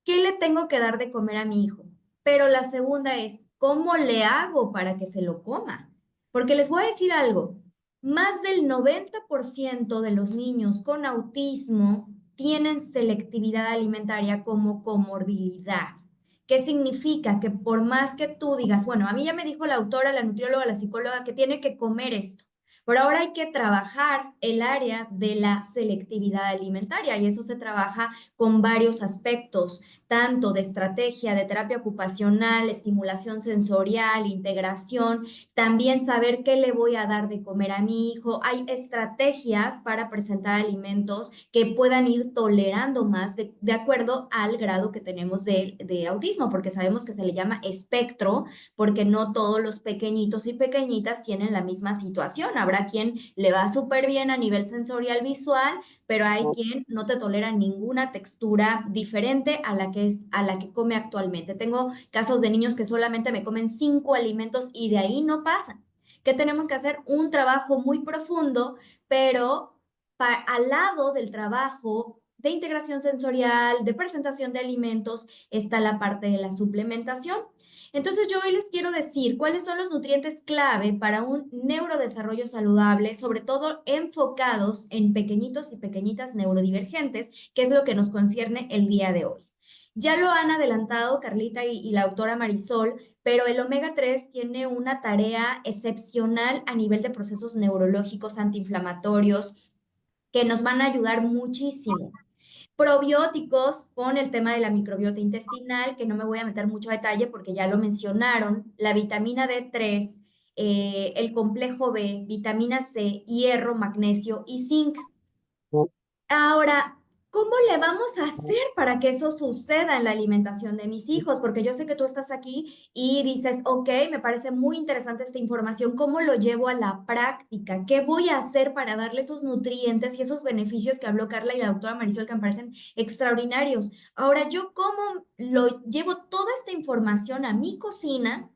¿qué le tengo que dar de comer a mi hijo? Pero la segunda es, ¿cómo le hago para que se lo coma? Porque les voy a decir algo, más del 90% de los niños con autismo tienen selectividad alimentaria como comorbilidad. ¿Qué significa? Que por más que tú digas, bueno, a mí ya me dijo la autora, la nutrióloga, la psicóloga que tiene que comer esto, pero ahora hay que trabajar el área de la selectividad alimentaria y eso se trabaja con varios aspectos, tanto de estrategia, de terapia ocupacional, estimulación sensorial, integración, también saber qué le voy a dar de comer a mi hijo. Hay estrategias para presentar alimentos que puedan ir tolerando más de acuerdo al grado que tenemos de autismo, porque sabemos que se le llama espectro, porque no todos los pequeñitos y pequeñitas tienen la misma situación. Habrá quien le va súper bien a nivel sensorial visual, pero hay quien no te tolera ninguna textura diferente a la que come actualmente. Tengo casos de niños que solamente me comen 5 alimentos y de ahí no pasan. ¿Qué tenemos que hacer? Un trabajo muy profundo, pero al lado del trabajo de integración sensorial, de presentación de alimentos, está la parte de la suplementación. Entonces yo hoy les quiero decir cuáles son los nutrientes clave para un neurodesarrollo saludable, sobre todo enfocados en pequeñitos y pequeñitas neurodivergentes, que es lo que nos concierne el día de hoy. Ya lo han adelantado Carlita y la autora Marisol, pero el omega 3 tiene una tarea excepcional a nivel de procesos neurológicos antiinflamatorios que nos van a ayudar muchísimo. Probióticos con el tema de la microbiota intestinal, que no me voy a meter mucho a detalle porque ya lo mencionaron, la vitamina D3, el complejo B, vitamina C, hierro, magnesio y zinc. Ahora, ¿cómo le vamos a hacer para que eso suceda en la alimentación de mis hijos? Porque yo sé que tú estás aquí y dices, ok, me parece muy interesante esta información, ¿cómo lo llevo a la práctica? ¿Qué voy a hacer para darle esos nutrientes y esos beneficios que habló Carla y la doctora Marisol que me parecen extraordinarios? Ahora, ¿yo cómo lo llevo toda esta información a mi cocina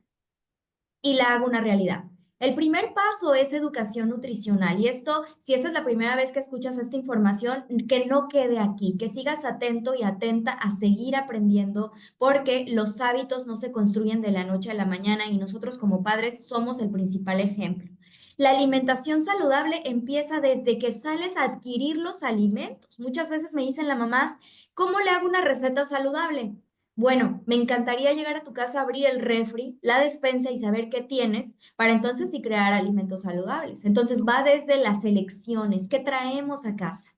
y la hago una realidad? El primer paso es educación nutricional y esto, si esta es la primera vez que escuchas esta información, que no quede aquí, que sigas atento y atenta a seguir aprendiendo porque los hábitos no se construyen de la noche a la mañana y nosotros como padres somos el principal ejemplo. La alimentación saludable empieza desde que sales a adquirir los alimentos. Muchas veces me dicen las mamás, ¿cómo le hago una receta saludable? Bueno, me encantaría llegar a tu casa, abrir el refri, la despensa y saber qué tienes para entonces sí crear alimentos saludables. Entonces va desde las elecciones, qué traemos a casa,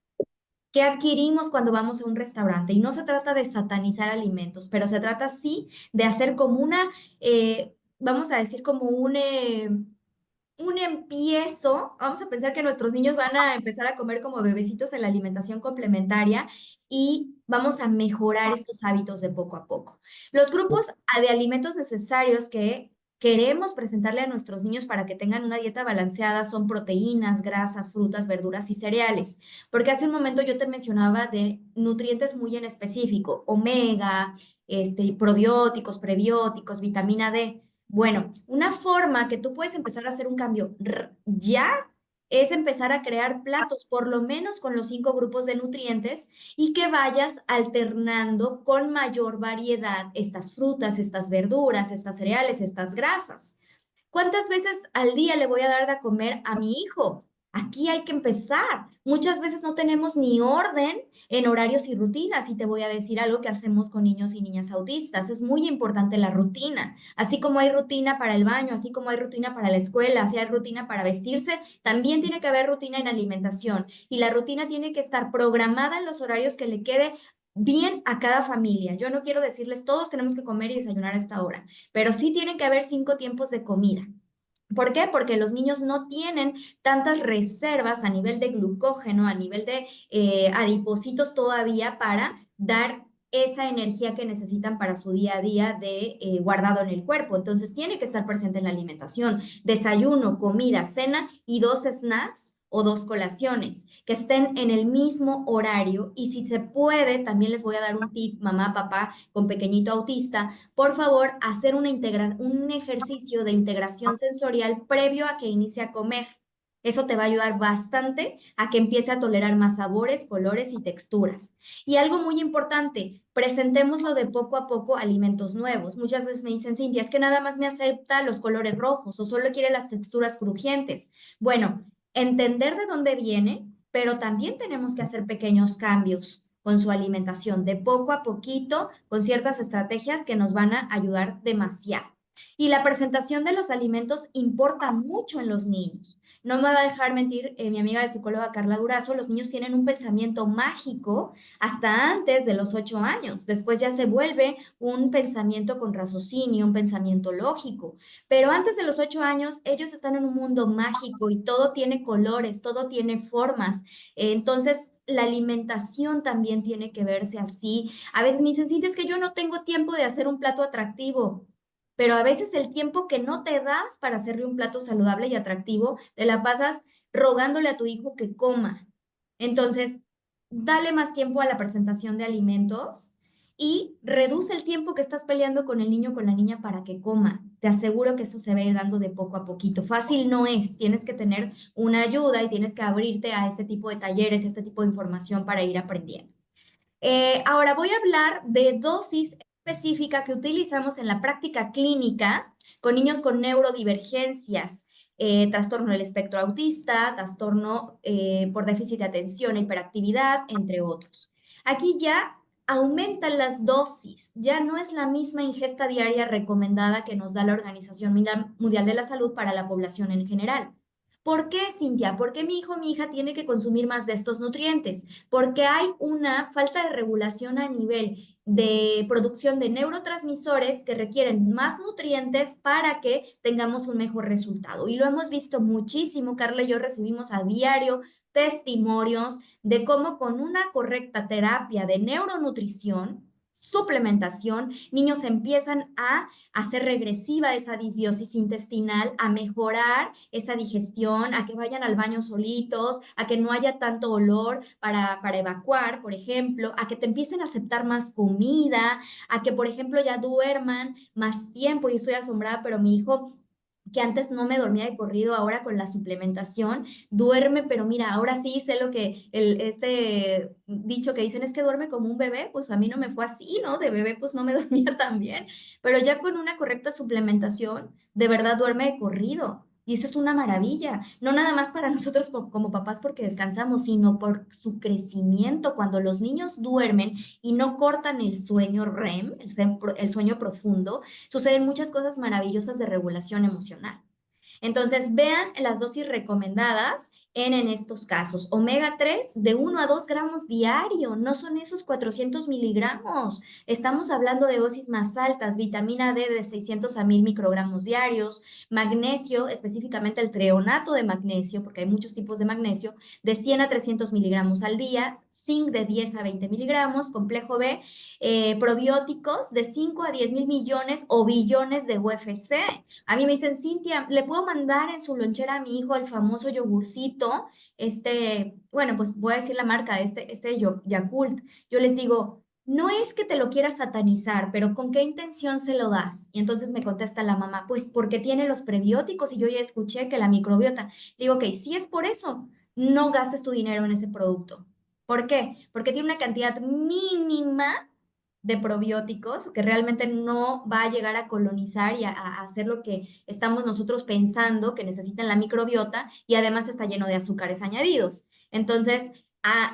qué adquirimos cuando vamos a un restaurante. Y no se trata de satanizar alimentos, pero se trata sí de hacer como una, vamos a decir como un empiezo, vamos a pensar que nuestros niños van a empezar a comer como bebecitos en la alimentación complementaria y vamos a mejorar estos hábitos de poco a poco. Los grupos de alimentos necesarios que queremos presentarle a nuestros niños para que tengan una dieta balanceada son proteínas, grasas, frutas, verduras y cereales, porque hace un momento yo te mencionaba de nutrientes muy en específico, omega, probióticos, prebióticos, vitamina D. Bueno, una forma que tú puedes empezar a hacer un cambio ya es empezar a crear platos, por lo menos con los 5 grupos de nutrientes, y que vayas alternando con mayor variedad estas frutas, estas verduras, estas cereales, estas grasas. ¿Cuántas veces al día le voy a dar de comer a mi hijo? Aquí hay que empezar. Muchas veces no tenemos ni orden en horarios y rutinas. Y te voy a decir algo que hacemos con niños y niñas autistas. Es muy importante la rutina. Así como hay rutina para el baño, así como hay rutina para la escuela, así hay rutina para vestirse, también tiene que haber rutina en alimentación. Y la rutina tiene que estar programada en los horarios que le quede bien a cada familia. Yo no quiero decirles todos tenemos que comer y desayunar a esta hora, pero sí tienen que haber 5 tiempos de comida. ¿Por qué? Porque los niños no tienen tantas reservas a nivel de glucógeno, a nivel de adipocitos todavía para dar esa energía que necesitan para su día a día de guardado en el cuerpo. Entonces tiene que estar presente en la alimentación. Desayuno, comida, cena y 2 snacks o 2 colaciones que estén en el mismo horario. Y si se puede, también les voy a dar un tip, mamá, papá, con pequeñito autista, por favor, hacer un ejercicio de integración sensorial previo a que inicie a comer. Eso te va a ayudar bastante a que empiece a tolerar más sabores, colores y texturas. Y algo muy importante, presentémoslo de poco a poco alimentos nuevos. Muchas veces me dicen, Cintia, es que nada más me acepta los colores rojos o solo quiere las texturas crujientes. Bueno, entender de dónde viene, pero también tenemos que hacer pequeños cambios con su alimentación, de poco a poquito, con ciertas estrategias que nos van a ayudar demasiado. Y la presentación de los alimentos importa mucho en los niños. No me va a dejar mentir mi amiga de psicóloga Carla Durazo, los niños tienen un pensamiento mágico hasta antes de los 8 años. Después ya se vuelve un pensamiento con raciocinio, un pensamiento lógico. Pero antes de los 8 años, ellos están en un mundo mágico y todo tiene colores, todo tiene formas. Entonces, la alimentación también tiene que verse así. A veces me dicen, Cintia, es que yo no tengo tiempo de hacer un plato atractivo. Pero a veces el tiempo que no te das para hacerle un plato saludable y atractivo, te la pasas rogándole a tu hijo que coma. Entonces, dale más tiempo a la presentación de alimentos y reduce el tiempo que estás peleando con el niño o con la niña para que coma. Te aseguro que eso se va a ir dando de poco a poquito. Fácil no es, tienes que tener una ayuda y tienes que abrirte a este tipo de talleres, este tipo de información para ir aprendiendo. Ahora voy a hablar de dosis específica que utilizamos en la práctica clínica con niños con neurodivergencias, trastorno del espectro autista, trastorno por déficit de atención e hiperactividad, entre otros. Aquí ya aumentan las dosis, ya no es la misma ingesta diaria recomendada que nos da la Organización Mundial de la Salud para la población en general. ¿Por qué, Cintia? ¿Por qué mi hijo o mi hija tiene que consumir más de estos nutrientes? Porque hay una falta de regulación a nivel de producción de neurotransmisores que requieren más nutrientes para que tengamos un mejor resultado. Y lo hemos visto muchísimo, Carla y yo recibimos a diario testimonios de cómo con una correcta terapia de neuronutrición, suplementación, niños empiezan a hacer regresiva esa disbiosis intestinal, a mejorar esa digestión, a que vayan al baño solitos, a que no haya tanto olor para evacuar, por ejemplo, a que te empiecen a aceptar más comida, a que, por ejemplo, ya duerman más tiempo. Y estoy asombrada, pero mi hijo que antes no me dormía de corrido, ahora con la suplementación duerme, pero mira, ahora sí sé lo que este dicho que dicen es que duerme como un bebé, pues a mí no me fue así, ¿no? De bebé pues no me dormía tan bien, pero ya con una correcta suplementación, de verdad duerme de corrido. Y eso es una maravilla, no nada más para nosotros como papás porque descansamos, sino por su crecimiento. Cuando los niños duermen y no cortan el sueño REM, el sueño profundo, suceden muchas cosas maravillosas de regulación emocional. Entonces, vean las dosis recomendadas en estos casos. Omega 3 de 1 a 2 gramos diario, no son esos 400 miligramos. Estamos hablando de dosis más altas, vitamina D de 600 a 1000 microgramos diarios, magnesio, específicamente el treonato de magnesio, porque hay muchos tipos de magnesio, de 100 a 300 miligramos al día, zinc de 10 a 20 miligramos, complejo B, probióticos de 5 a 10 mil millones o billones de UFC. A mí me dicen, Cintia, ¿le puedo mandar en su lonchera a mi hijo el famoso yogurcito? Bueno, pues voy a decir la marca, Yakult. Yo les digo, no es que te lo quieras satanizar, pero ¿con qué intención se lo das? Y entonces me contesta la mamá, pues porque tiene los prebióticos y yo ya escuché que la microbiota. Le digo, ok, si es por eso, no gastes tu dinero en ese producto. ¿Por qué? Porque tiene una cantidad mínima de probióticos que realmente no va a llegar a colonizar y a hacer lo que estamos nosotros pensando que necesitan la microbiota y además está lleno de azúcares añadidos. Entonces,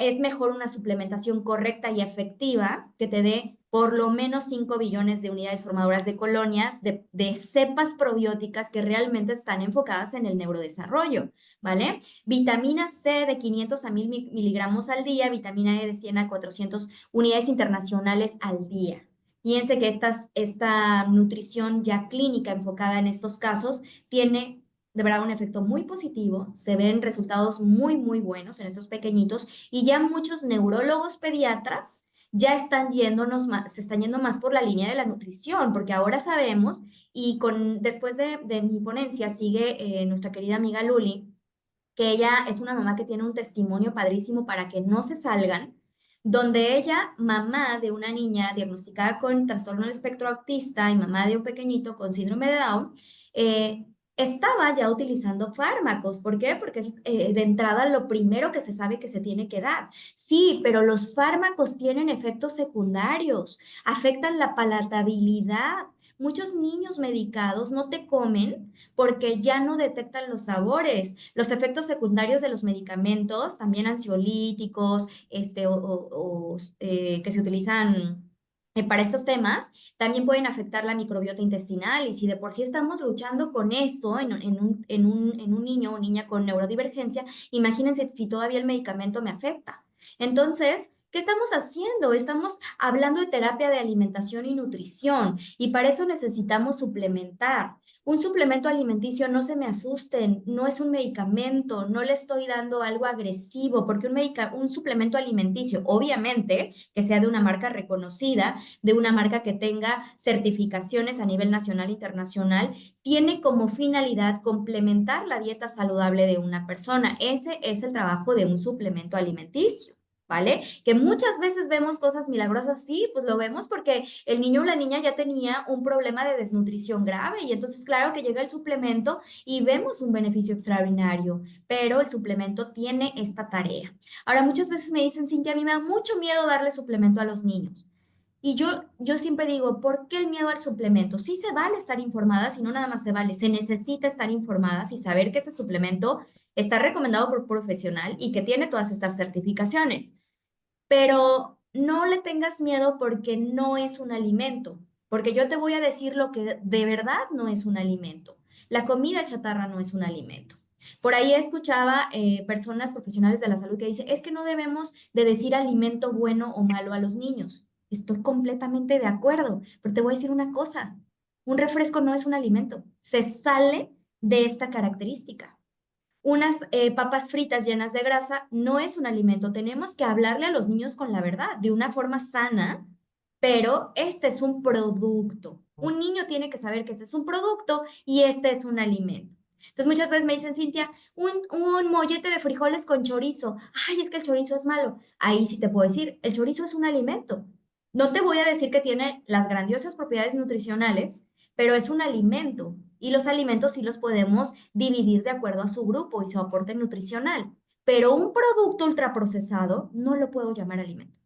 es mejor una suplementación correcta y efectiva que te dé por lo menos 5 billones de unidades formadoras de colonias de cepas probióticas que realmente están enfocadas en el neurodesarrollo, ¿vale? Vitamina C de 500 a 1000 miligramos al día, vitamina E de 100 a 400 unidades internacionales al día. Fíjense que esta nutrición ya clínica enfocada en estos casos tiene de verdad un efecto muy positivo, se ven resultados muy, muy buenos en estos pequeñitos y ya muchos neurólogos pediatras ya se están yendo más por la línea de la nutrición, porque ahora sabemos, y después de mi ponencia sigue nuestra querida amiga Luli, que ella es una mamá que tiene un testimonio padrísimo para que no se salgan, donde ella, mamá de una niña diagnosticada con trastorno del espectro autista y mamá de un pequeñito con síndrome de Down, eh, estaba ya utilizando fármacos. ¿Por qué? Porque es de entrada lo primero que se sabe que se tiene que dar. Sí, pero los fármacos tienen efectos secundarios, afectan la palatabilidad. Muchos niños medicados no te comen porque ya no detectan los sabores. Los efectos secundarios de los medicamentos, también ansiolíticos, que se utilizan para estos temas, también pueden afectar la microbiota intestinal. Y si de por sí estamos luchando con esto en un niño o niña con neurodivergencia, imagínense si todavía el medicamento me afecta. Entonces, ¿qué estamos haciendo? Estamos hablando de terapia de alimentación y nutrición y para eso necesitamos suplementar. Un suplemento alimenticio, no se me asusten, no es un medicamento, no le estoy dando algo agresivo, porque un suplemento alimenticio, obviamente, que sea de una marca reconocida, de una marca que tenga certificaciones a nivel nacional e internacional, tiene como finalidad complementar la dieta saludable de una persona. Ese es el trabajo de un suplemento alimenticio. ¿vale? Que muchas veces vemos cosas milagrosas, sí, pues lo vemos porque el niño o la niña ya tenía un problema de desnutrición grave y entonces claro que llega el suplemento y vemos un beneficio extraordinario, pero el suplemento tiene esta tarea. Ahora, muchas veces me dicen, Cintia, a mí me da mucho miedo darle suplemento a los niños. Y yo siempre digo, ¿por qué el miedo al suplemento? Sí se vale estar informada, si no nada más se vale, se necesita estar informada y saber que ese suplemento está recomendado por profesional y que tiene todas estas certificaciones. Pero no le tengas miedo porque no es un alimento, porque yo te voy a decir lo que de verdad no es un alimento. La comida chatarra no es un alimento. Por ahí escuchaba personas profesionales de la salud que dicen, es que no debemos de decir alimento bueno o malo a los niños. Estoy completamente de acuerdo, pero te voy a decir una cosa, un refresco no es un alimento, se sale de esta característica. Unas papas fritas llenas de grasa no es un alimento. Tenemos que hablarle a los niños con la verdad, de una forma sana, pero este es un producto. Un niño tiene que saber que este es un producto y este es un alimento. Entonces muchas veces me dicen, Cintia, un mollete de frijoles con chorizo. Ay, es que el chorizo es malo. Ahí sí te puedo decir, el chorizo es un alimento. No te voy a decir que tiene las grandiosas propiedades nutricionales, pero es un alimento y los alimentos sí los podemos dividir de acuerdo a su grupo y su aporte nutricional. Pero un producto ultraprocesado no lo puedo llamar alimento.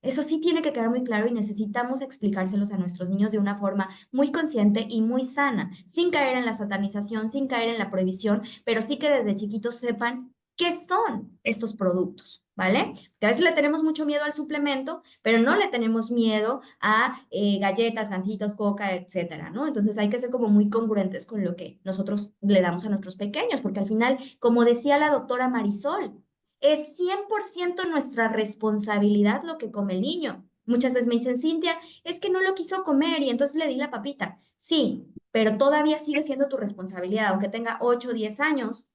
Eso sí tiene que quedar muy claro y necesitamos explicárselos a nuestros niños de una forma muy consciente y muy sana, sin caer en la satanización, sin caer en la prohibición, pero sí que desde chiquitos sepan qué son estos productos, ¿vale? Que a veces le tenemos mucho miedo al suplemento, pero no le tenemos miedo a galletas, gancitos, coca, etcétera, ¿no? Entonces hay que ser como muy congruentes con lo que nosotros le damos a nuestros pequeños, porque al final, como decía la doctora Marisol, es 100% nuestra responsabilidad lo que come el niño. Muchas veces me dicen, Cintia, es que no lo quiso comer y entonces le di la papita. Sí, pero todavía sigue siendo tu responsabilidad, aunque tenga 8 o 10 años.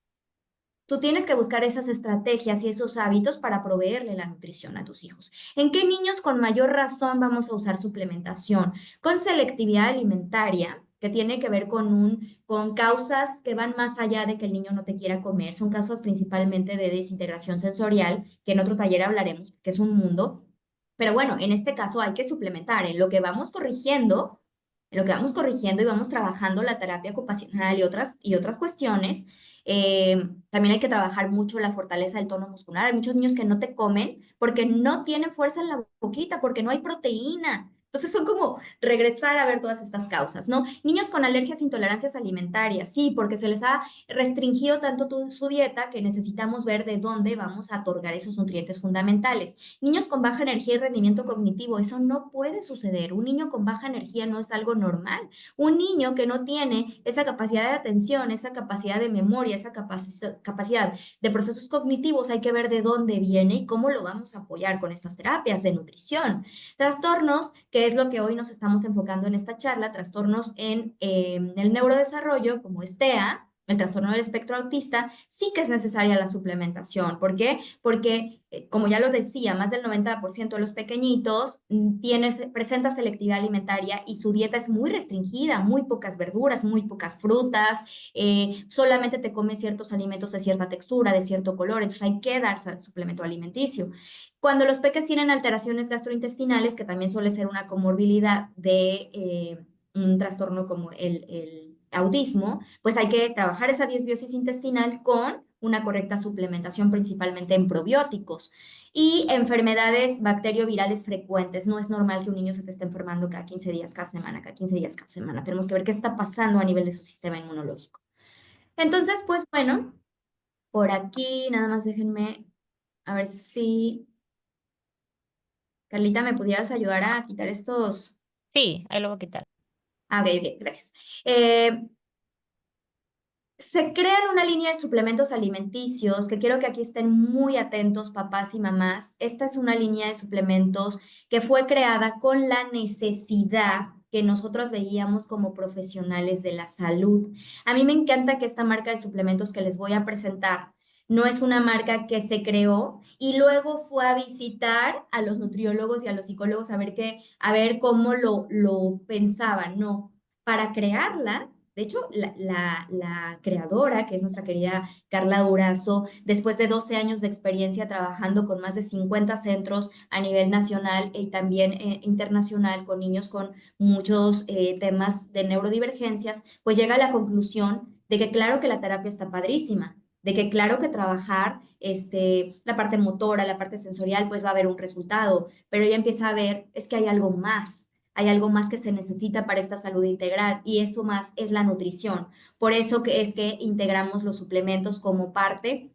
Tú tienes que buscar esas estrategias y esos hábitos para proveerle la nutrición a tus hijos. ¿En qué niños con mayor razón vamos a usar suplementación? Con selectividad alimentaria, que tiene que ver con causas que van más allá de que el niño no te quiera comer. Son causas principalmente de desintegración sensorial, que en otro taller hablaremos, que es un mundo. Pero bueno, en este caso hay que suplementar. En lo que vamos corrigiendo y vamos trabajando la terapia ocupacional y otras cuestiones, también hay que trabajar mucho la fortaleza del tono muscular. Hay muchos niños que no te comen porque no tienen fuerza en la boquita, porque no hay proteína. Entonces son como regresar a ver todas estas causas, ¿no? Niños con alergias e intolerancias alimentarias, sí, porque se les ha restringido tanto su dieta que necesitamos ver de dónde vamos a otorgar esos nutrientes fundamentales. Niños con baja energía y rendimiento cognitivo, eso no puede suceder. Un niño con baja energía no es algo normal. Un niño que no tiene esa capacidad de atención, esa capacidad de memoria, esa capacidad de procesos cognitivos, hay que ver de dónde viene y cómo lo vamos a apoyar con estas terapias de nutrición. Trastornos, que es lo que hoy nos estamos enfocando en esta charla, trastornos en el neurodesarrollo, como TEA, el trastorno del espectro autista, sí que es necesaria la suplementación. ¿Por qué? Porque, como ya lo decía, más del 90% de los pequeñitos presenta selectividad alimentaria y su dieta es muy restringida, muy pocas verduras, muy pocas frutas, solamente te comes ciertos alimentos de cierta textura, de cierto color, entonces hay que dar suplemento alimenticio. Cuando los peques tienen alteraciones gastrointestinales, que también suele ser una comorbilidad de un trastorno como el autismo, pues hay que trabajar esa disbiosis intestinal con una correcta suplementación, principalmente en probióticos. Y enfermedades bacteriovirales frecuentes. No es normal que un niño se te esté enfermando cada 15 días, cada semana, cada 15 días, cada semana. Tenemos que ver qué está pasando a nivel de su sistema inmunológico. Entonces, pues bueno, por aquí nada más déjenme a ver si, Carlita, me pudieras ayudar a quitar estos. Sí, ahí lo voy a quitar. Ah, ok, ok, gracias. Se crean una línea de suplementos alimenticios que quiero que aquí estén muy atentos, papás y mamás. Esta es una línea de suplementos que fue creada con la necesidad que nosotros veíamos como profesionales de la salud. A mí me encanta que esta marca de suplementos que les voy a presentar no es una marca que se creó y luego fue a visitar a los nutriólogos y a los psicólogos a ver cómo lo pensaban. No, para crearla De hecho, la creadora, que es nuestra querida Carla Durazo, después de 12 años de experiencia trabajando con más de 50 centros a nivel nacional y también internacional con niños con muchos temas de neurodivergencias, pues llega a la conclusión de que claro que la terapia está padrísima, de que claro que trabajar la parte motora, la parte sensorial, pues va a haber un resultado, pero ella empieza a ver, es que hay algo más. Hay algo más que se necesita para esta salud integral y eso más es la nutrición. Por eso que es que integramos los suplementos como parte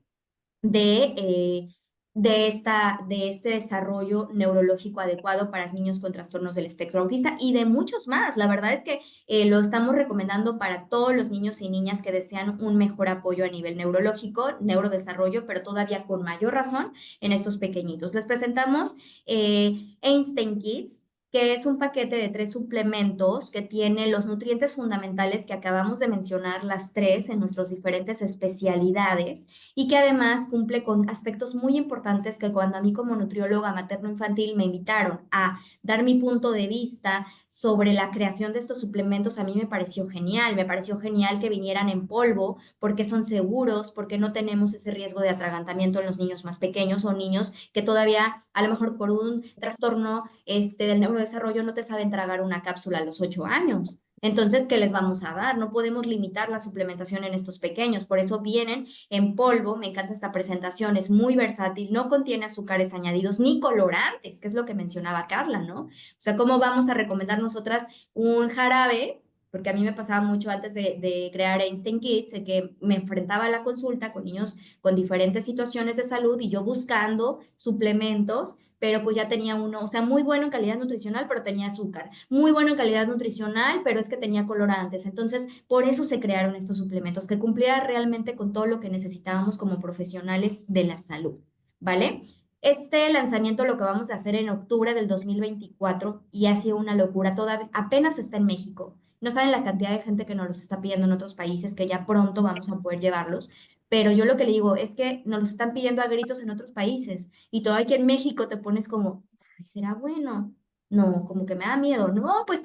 de, de este desarrollo neurológico adecuado para niños con trastornos del espectro autista y de muchos más. La verdad es que lo estamos recomendando para todos los niños y niñas que desean un mejor apoyo a nivel neurológico, neurodesarrollo, pero todavía con mayor razón en estos pequeñitos. Les presentamos Einstein Kids, que es un paquete de 3 suplementos que tiene los nutrientes fundamentales que acabamos de mencionar, las tres en nuestras diferentes especialidades y que además cumple con aspectos muy importantes que cuando a mí como nutrióloga materno-infantil me invitaron a dar mi punto de vista sobre la creación de estos suplementos, a mí me pareció genial que vinieran en polvo porque son seguros, porque no tenemos ese riesgo de atragantamiento en los niños más pequeños o niños que todavía a lo mejor por un trastorno del neurodesarrollo no te saben tragar una cápsula a los 8 años. Entonces, ¿qué les vamos a dar? No podemos limitar la suplementación en estos pequeños, por eso vienen en polvo. Me encanta esta presentación, es muy versátil, no contiene azúcares añadidos ni colorantes, que es lo que mencionaba Carla, ¿no? O sea, ¿cómo vamos a recomendar nosotras un jarabe? Porque a mí me pasaba mucho antes de crear Einstein Kids, de que me enfrentaba a la consulta con niños con diferentes situaciones de salud y yo buscando suplementos, pero pues ya tenía uno, o sea, muy bueno en calidad nutricional, pero tenía azúcar, muy bueno en calidad nutricional, pero es que tenía colorantes. Entonces, por eso se crearon estos suplementos, que cumpliera realmente con todo lo que necesitábamos como profesionales de la salud, ¿vale? Este lanzamiento lo que vamos a hacer en octubre del 2024 y ha sido una locura, todavía apenas está en México. No saben la cantidad de gente que nos los está pidiendo en otros países, que ya pronto vamos a poder llevarlos. Pero yo lo que le digo es que nos los están pidiendo a gritos en otros países y todo aquí en México te pones como, ay, ¿será bueno? No, como que me da miedo. No, pues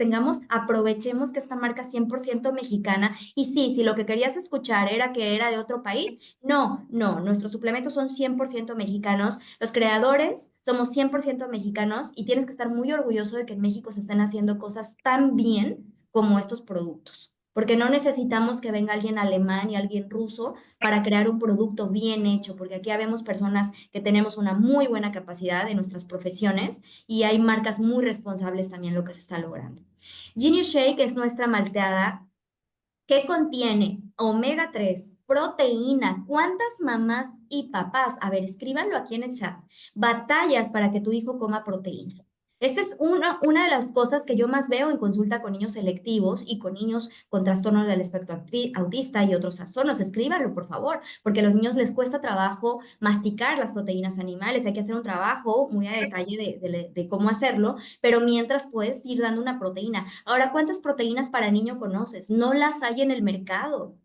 aprovechemos que esta marca es 100% mexicana. Y sí, si lo que querías escuchar era que era de otro país, no, no, nuestros suplementos son 100% mexicanos. Los creadores somos 100% mexicanos y tienes que estar muy orgulloso de que en México se estén haciendo cosas tan bien como estos productos. Porque no necesitamos que venga alguien alemán y alguien ruso para crear un producto bien hecho, porque aquí habemos personas que tenemos una muy buena capacidad en nuestras profesiones y hay marcas muy responsables también lo que se está logrando. Genius Shake es nuestra malteada que contiene omega 3, proteína. ¿Cuántas mamás y papás? A ver, escríbanlo aquí en el chat. Batallas para que tu hijo coma proteína. Esta es una de las cosas que yo más veo en consulta con niños selectivos y con niños con trastornos del espectro autista y otros trastornos. Escríbanlo, por favor, porque a los niños les cuesta trabajo masticar las proteínas animales. Hay que hacer un trabajo muy a detalle de cómo hacerlo, pero mientras puedes ir dando una proteína. Ahora, ¿cuántas proteínas para niño conoces? No las hay en el mercado.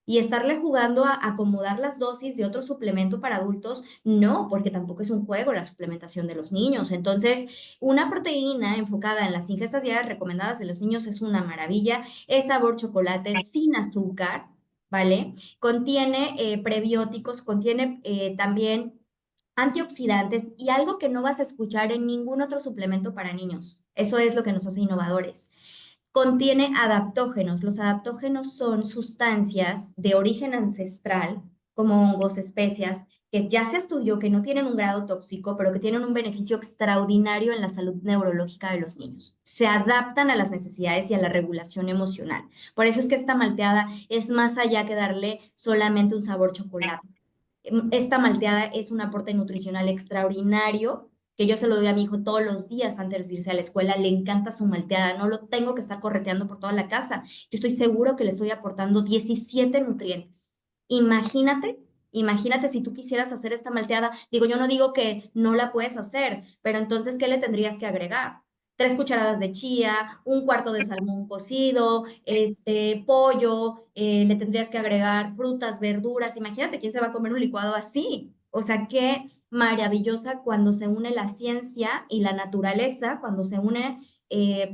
Y estarle jugando a acomodar las dosis de otro suplemento para adultos, no, porque tampoco es un juego la suplementación de los niños. Entonces, una proteína enfocada en las ingestas diarias recomendadas de los niños es una maravilla. Es sabor chocolate sin azúcar, ¿vale? Contiene prebióticos, contiene también antioxidantes y algo que no vas a escuchar en ningún otro suplemento para niños. Eso es lo que nos hace innovadores. Contiene adaptógenos. Los adaptógenos son sustancias de origen ancestral, como hongos, especias, que ya se estudió que no tienen un grado tóxico, pero que tienen un beneficio extraordinario en la salud neurológica de los niños. Se adaptan a las necesidades y a la regulación emocional. Por eso es que esta malteada es más allá que darle solamente un sabor chocolate. Esta malteada es un aporte nutricional extraordinario que yo se lo doy a mi hijo todos los días antes de irse a la escuela. Le encanta su malteada, no lo tengo que estar correteando por toda la casa. Yo estoy seguro que le estoy aportando 17 nutrientes. Imagínate, imagínate si tú quisieras hacer esta malteada. Digo, yo no digo que no la puedes hacer, pero entonces, ¿qué le tendrías que agregar? 3 cucharadas de chía, un cuarto de salmón cocido, pollo, le tendrías que agregar frutas, verduras. Imagínate quién se va a comer un licuado así. O sea, maravillosa cuando se une la ciencia y la naturaleza, cuando se une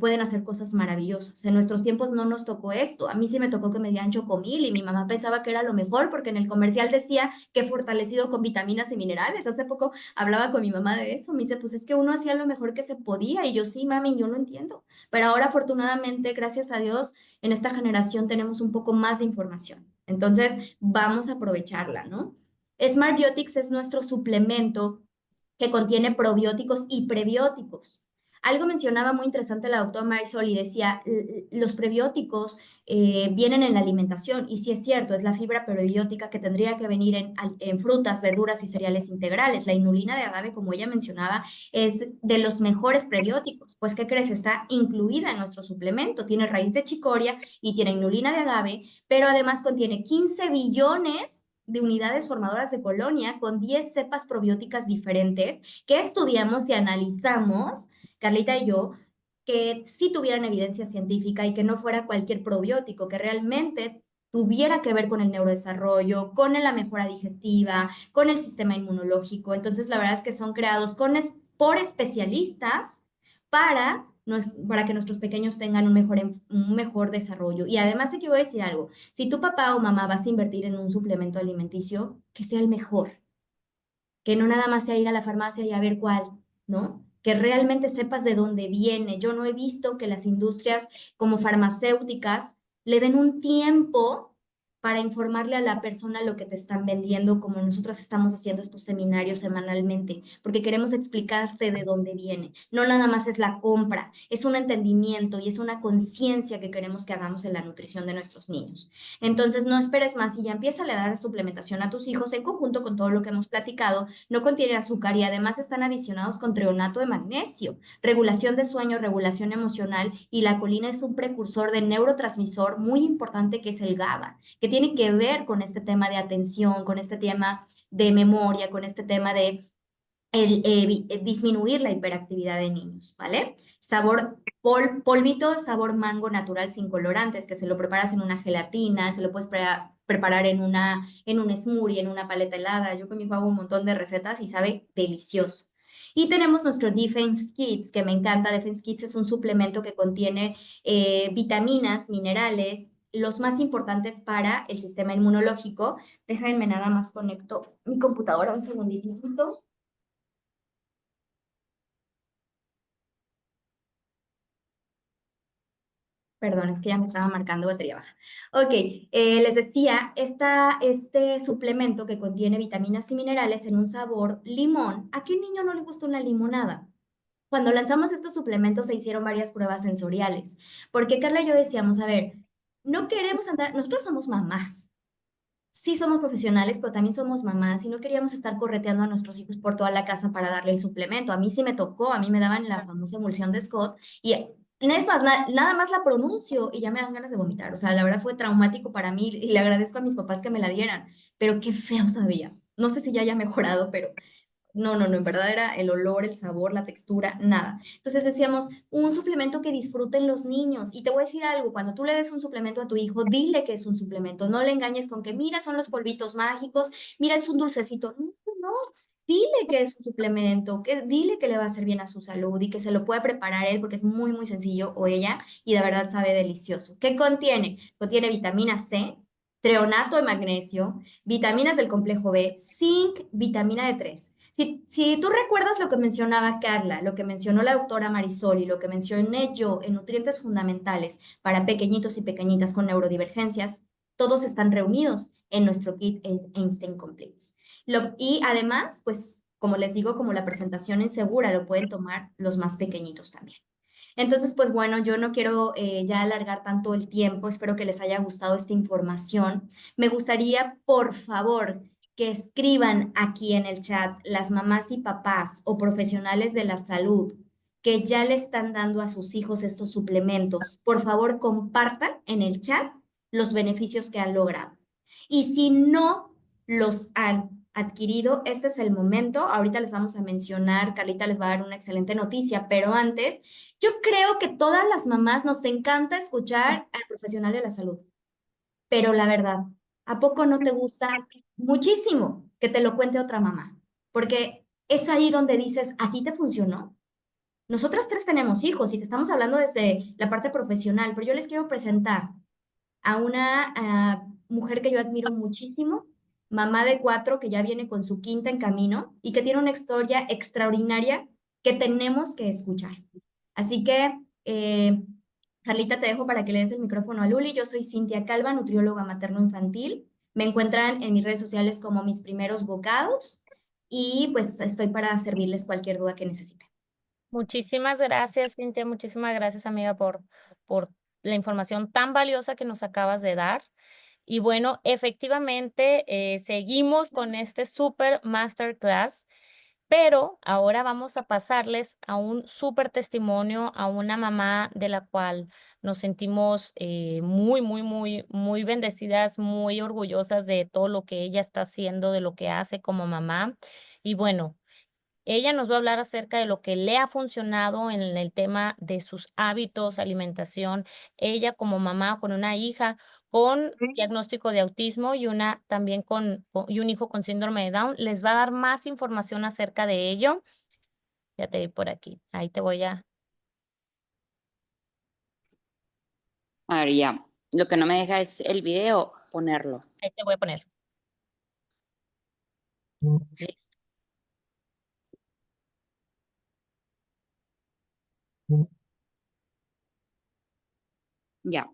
pueden hacer cosas maravillosas. En nuestros tiempos no nos tocó esto. A mí sí me tocó que me dieran chocomil y mi mamá pensaba que era lo mejor porque en el comercial decía que fortalecido con vitaminas y minerales. Hace poco hablaba con mi mamá de eso. Me dice, pues es que uno hacía lo mejor que se podía. Y yo, sí, mami, yo lo entiendo. Pero ahora, afortunadamente, gracias a Dios, en esta generación tenemos un poco más de información. Entonces, vamos a aprovecharla, ¿no? Smart Biotics es nuestro suplemento que contiene probióticos y prebióticos. Algo mencionaba muy interesante la doctora Marisol y decía, los prebióticos vienen en la alimentación y sí es cierto, es la fibra prebiótica que tendría que venir en frutas, verduras y cereales integrales. La inulina de agave, como ella mencionaba, es de los mejores prebióticos, pues ¿qué crees? Está incluida en nuestro suplemento, tiene raíz de chicoria y tiene inulina de agave, pero además contiene 15 billones de unidades formadoras de colonia con 10 cepas probióticas diferentes que estudiamos y analizamos, Carlita y yo, que sí tuvieran evidencia científica y que no fuera cualquier probiótico, que realmente tuviera que ver con el neurodesarrollo, con la mejora digestiva, con el sistema inmunológico. Entonces, la verdad es que son creados por especialistas para, para que nuestros pequeños tengan un mejor desarrollo. Y además te quiero decir algo, si tu papá o mamá vas a invertir en un suplemento alimenticio, que sea el mejor, que no nada más sea ir a la farmacia y a ver cuál, ¿no? Que realmente sepas de dónde viene. Yo no he visto que las industrias como farmacéuticas le den un tiempo para informarle a la persona lo que te están vendiendo, como nosotros estamos haciendo estos seminarios semanalmente, porque queremos explicarte de dónde viene. No nada más es la compra, es un entendimiento y es una conciencia que queremos que hagamos en la nutrición de nuestros niños. Entonces, no esperes más y ya empieza a dar suplementación a tus hijos en conjunto con todo lo que hemos platicado. No contiene azúcar y además están adicionados con treonato de magnesio, regulación de sueño, regulación emocional, y la colina es un precursor de neurotransmisor muy importante que es el GABA, que tiene que ver con este tema de atención, con este tema de memoria, con este tema de disminuir la hiperactividad de niños, ¿vale? Sabor polvito, sabor mango natural sin colorantes, que se lo preparas en una gelatina, se lo puedes preparar en un smoothie, en una paleta helada. Yo con mi hijo hago un montón de recetas y sabe delicioso. Y tenemos nuestro Defense Kids, que me encanta. Defense Kids es un suplemento que contiene vitaminas, minerales, los más importantes para el sistema inmunológico. Déjenme nada más conecto mi computadora un segundito. Perdón, es que ya me estaba marcando batería baja. Ok, les decía, este suplemento que contiene vitaminas y minerales en un sabor limón. ¿A qué niño no le gusta una limonada? Cuando lanzamos estos suplementos se hicieron varias pruebas sensoriales, porque Carla y yo decíamos, a ver, no queremos andar, nosotros somos mamás, sí somos profesionales, pero también somos mamás y no queríamos estar correteando a nuestros hijos por toda la casa para darle el suplemento. A mí sí me tocó, a mí me daban la famosa emulsión de Scott y es más, nada más la pronuncio y ya me dan ganas de vomitar. O sea, la verdad fue traumático para mí y le agradezco a mis papás que me la dieran, pero qué feo sabía. No sé si ya haya mejorado, pero no, en verdad era el olor, el sabor, la textura, nada. Entonces decíamos, un suplemento que disfruten los niños. Y te voy a decir algo, cuando tú le des un suplemento a tu hijo, dile que es un suplemento, no le engañes con que, mira, son los polvitos mágicos, mira, es un dulcecito. No, no, dile que es un suplemento, dile que le va a hacer bien a su salud y que se lo puede preparar él porque es muy, muy sencillo o ella y de verdad sabe delicioso. ¿Qué contiene? Contiene vitamina C, treonato de magnesio, vitaminas del complejo B, zinc, vitamina D3. Si tú recuerdas lo que mencionaba Carla, lo que mencionó la doctora Marisol y lo que mencioné yo en nutrientes fundamentales para pequeñitos y pequeñitas con neurodivergencias, todos están reunidos en nuestro kit Einstein Completes. Y además, pues, como les digo, como la presentación es segura, lo pueden tomar los más pequeñitos también. Entonces, pues bueno, yo no quiero ya alargar tanto el tiempo, espero que les haya gustado esta información. Me gustaría, por favor, que escriban aquí en el chat las mamás y papás o profesionales de la salud que ya le están dando a sus hijos estos suplementos. Por favor, compartan en el chat los beneficios que han logrado. Y si no los han adquirido, este es el momento. Ahorita les vamos a mencionar, Carlita les va a dar una excelente noticia, pero antes, yo creo que todas las mamás nos encanta escuchar al profesional de la salud, pero la verdad, ¿a poco no te gusta muchísimo que te lo cuente otra mamá? Porque es ahí donde dices, ¿a ti te funcionó? Nosotras tres tenemos hijos y te estamos hablando desde la parte profesional, pero yo les quiero presentar a una mujer que yo admiro muchísimo, mamá de 4 que ya viene con su quinta en camino y que tiene una historia extraordinaria que tenemos que escuchar. Así que, Carlita, te dejo para que le des el micrófono a Luli. Yo soy Cintia Calva, nutrióloga materno-infantil. Me encuentran en mis redes sociales como Mis Primeros Bocados y pues estoy para servirles cualquier duda que necesiten. Muchísimas gracias, Cintia. Muchísimas gracias, amiga, por la información tan valiosa que nos acabas de dar. Y bueno, efectivamente, seguimos con este super masterclass, pero ahora vamos a pasarles a un súper testimonio, a una mamá de la cual nos sentimos muy, muy, muy, muy bendecidas, muy orgullosas de todo lo que ella está haciendo, de lo que hace como mamá. Y bueno, ella nos va a hablar acerca de lo que le ha funcionado en el tema de sus hábitos, alimentación. Ella como mamá con una hija con diagnóstico de autismo y una también y un hijo con síndrome de Down, les va a dar más información acerca de ello. Ya te vi por aquí. Ahí te voy a, A ver, ya. Lo que no me deja es el video ponerlo. ahí te voy a poner. Listo. Ya,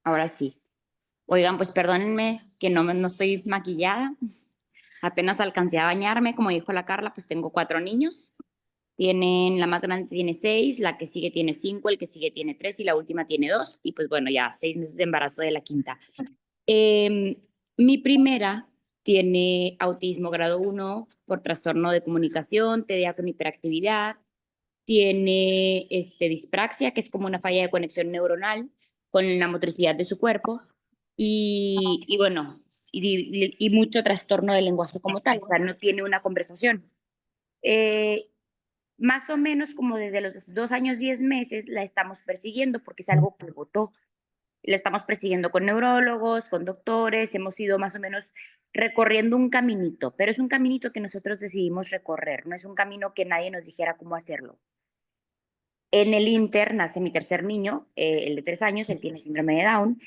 ahora sí. Oigan, pues perdónenme que no estoy maquillada. Apenas alcancé a bañarme, como dijo la Carla, pues tengo 4 niños. La más grande tiene 6, la que sigue tiene 5, el que sigue tiene 3 y la última tiene 2. Y pues bueno, ya 6 meses de embarazo de la quinta. Em, Mi primera tiene autismo grado 1 por trastorno de comunicación, TDA con hiperactividad. Tiene dispraxia, que es como una falla de conexión neuronal con la motricidad de su cuerpo. Y bueno, y mucho trastorno del lenguaje como tal, o sea, no tiene una conversación. Eh, Más o menos como desde los 2 años, 10 meses la estamos persiguiendo porque es algo que votó. La estamos persiguiendo con neurólogos, con doctores, hemos ido más o menos recorriendo un caminito, pero es un caminito que nosotros decidimos recorrer, no es un camino que nadie nos dijera cómo hacerlo. En el Inter nace mi tercer niño, el de 3 años, él tiene síndrome de Down,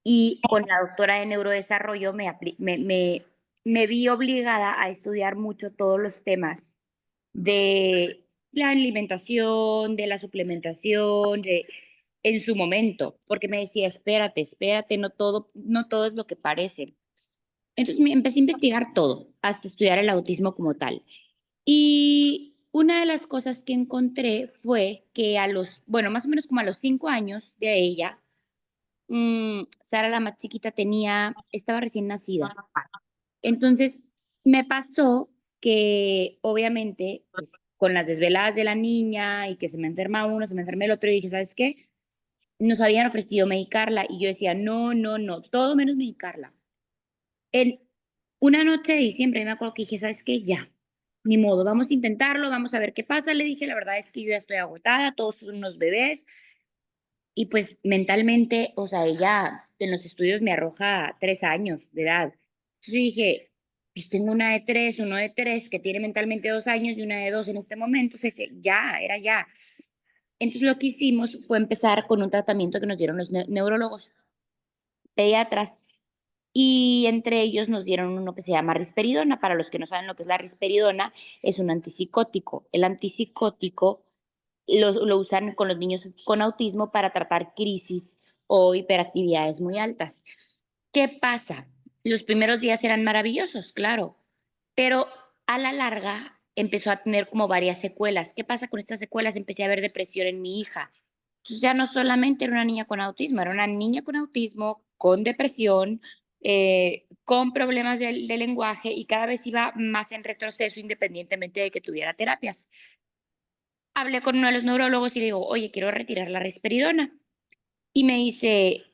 y con la doctora de neurodesarrollo me vi obligada a estudiar mucho todos los temas de la alimentación, de la suplementación, en su momento, porque me decía, espérate, espérate, no todo es lo que parece. Entonces me empecé a investigar todo, hasta estudiar el autismo como tal. Y una de las cosas que encontré fue que bueno, más o menos como a los 5 años de ella, Sara, la más chiquita, estaba recién nacida. Entonces, me pasó que obviamente pues, con las desveladas de la niña y que se me enferma uno, se me enferma el otro, y dije, ¿sabes qué? Nos habían ofrecido medicarla y yo decía, no, no, no, todo menos medicarla. En una noche de diciembre, me acuerdo que dije, ¿sabes qué? Ya, ni modo, vamos a intentarlo, vamos a ver qué pasa. Le dije, la verdad es que yo ya estoy agotada, todos son unos bebés. Y pues mentalmente, o sea, ella en los estudios me arroja 3 años de edad. Entonces dije, pues tengo una de 3, uno de 3 que tiene mentalmente 2 años y una de 2 en este momento. O sea, ya, era ya. Entonces lo que hicimos fue empezar con un tratamiento que nos dieron los neurólogos pediatras y entre ellos nos dieron uno que se llama risperidona. Para los que no saben lo que es la risperidona, es un antipsicótico. El antipsicótico lo usan con los niños con autismo para tratar crisis o hiperactividades muy altas. ¿Qué pasa? Los primeros días eran maravillosos, claro, pero a la larga empezó a tener como varias secuelas. ¿Qué pasa con estas secuelas? Empecé a ver depresión en mi hija. Entonces ya no solamente era una niña con autismo, era una niña con autismo, con depresión, con problemas de lenguaje y cada vez iba más en retroceso independientemente de que tuviera terapias. Hablé con uno de los neurólogos y le digo, oye, quiero retirar la risperidona. Y me dice,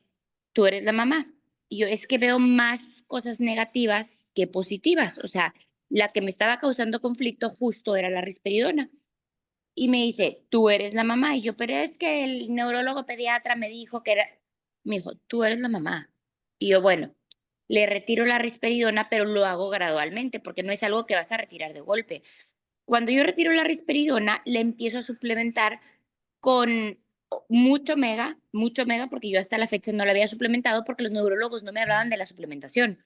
tú eres la mamá. Y yo, es que veo más cosas negativas que positivas. O sea, la que me estaba causando conflicto justo era la risperidona. Y me dice, tú eres la mamá. Y yo, pero es que el neurólogo pediatra me dijo que era... Me dijo, tú eres la mamá. Y yo, bueno, le retiro la risperidona, pero lo hago gradualmente, porque no es algo que vas a retirar de golpe. Cuando yo retiro la risperidona, le empiezo a suplementar con mucho omega, porque yo hasta la fecha no la había suplementado porque los neurólogos no me hablaban de la suplementación.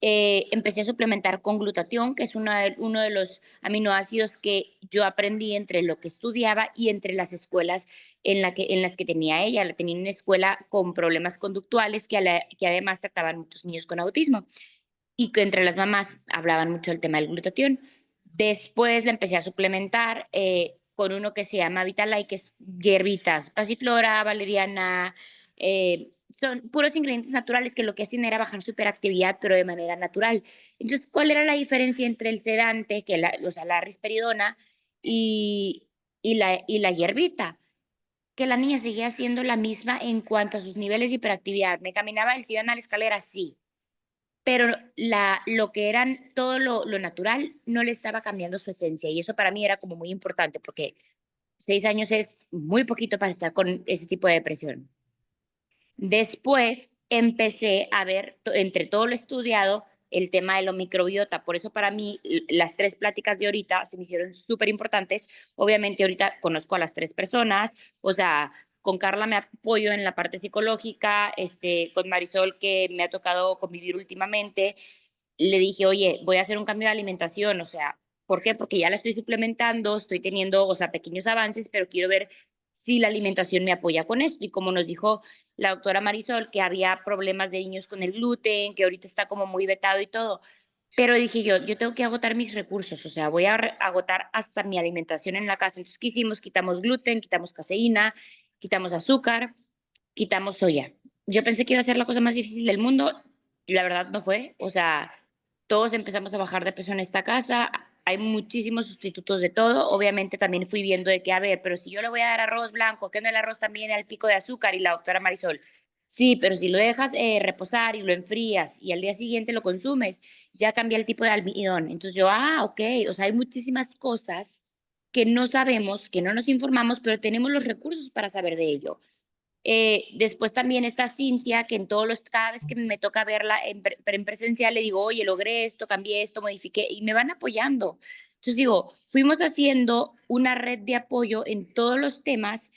Empecé a suplementar con glutatión, que es uno de los aminoácidos que yo aprendí entre lo que estudiaba y entre las escuelas en las que tenía ella. La tenía en una escuela con problemas conductuales que además trataban muchos niños con autismo y que entre las mamás hablaban mucho del tema del glutatión. Después le empecé a suplementar con uno que se llama Vitalite, que es hierbitas, pasiflora, valeriana, son puros ingredientes naturales que lo que hacen era bajar su hiperactividad, pero de manera natural. Entonces, ¿cuál era la diferencia entre el sedante, o sea, la risperidona, y, y la hierbita? Que la niña seguía siendo la misma en cuanto a sus niveles de hiperactividad. ¿Me caminaba el sillón a la escalera? Sí, pero lo que eran todo lo natural no le estaba cambiando su esencia, y eso para mí era como muy importante, porque 6 años es muy poquito para estar con ese tipo de depresión. Después empecé a ver, entre todo lo estudiado, el tema de la microbiota. Por eso para mí las 3 pláticas de ahorita se me hicieron súper importantes. Obviamente ahorita conozco a las 3 personas, o sea, con Carla me apoyo en la parte psicológica, con Marisol, que me ha tocado convivir últimamente, le dije, oye, voy a hacer un cambio de alimentación, o sea, ¿por qué? Porque ya la estoy suplementando, estoy teniendo, o sea, pequeños avances, pero quiero ver si la alimentación me apoya con esto. Y como nos dijo la doctora Marisol, que había problemas de niños con el gluten, que ahorita está como muy vetado y todo, pero dije yo tengo que agotar mis recursos, o sea, voy a agotar hasta mi alimentación en la casa. Entonces, ¿qué hicimos? Quitamos gluten, quitamos caseína, quitamos azúcar, quitamos soya. Yo pensé que iba a ser la cosa más difícil del mundo, y la verdad no fue. O sea, todos empezamos a bajar de peso en esta casa, hay muchísimos sustitutos de todo. Obviamente también fui viendo de que, a ver, pero si yo le voy a dar arroz blanco, ¿qué no el arroz también al pico de azúcar? Y la doctora Marisol, sí, pero si lo dejas reposar y lo enfrías y al día siguiente lo consumes, ya cambia el tipo de almidón. Entonces yo, ok, o sea, hay muchísimas cosas que no sabemos, que no nos informamos, pero tenemos los recursos para saber de ello. Después también está Cintia, que cada vez que me toca verla en presencial, le digo, oye, logré esto, cambié esto, modifiqué, y me van apoyando. Entonces digo, fuimos haciendo una red de apoyo en todos los temas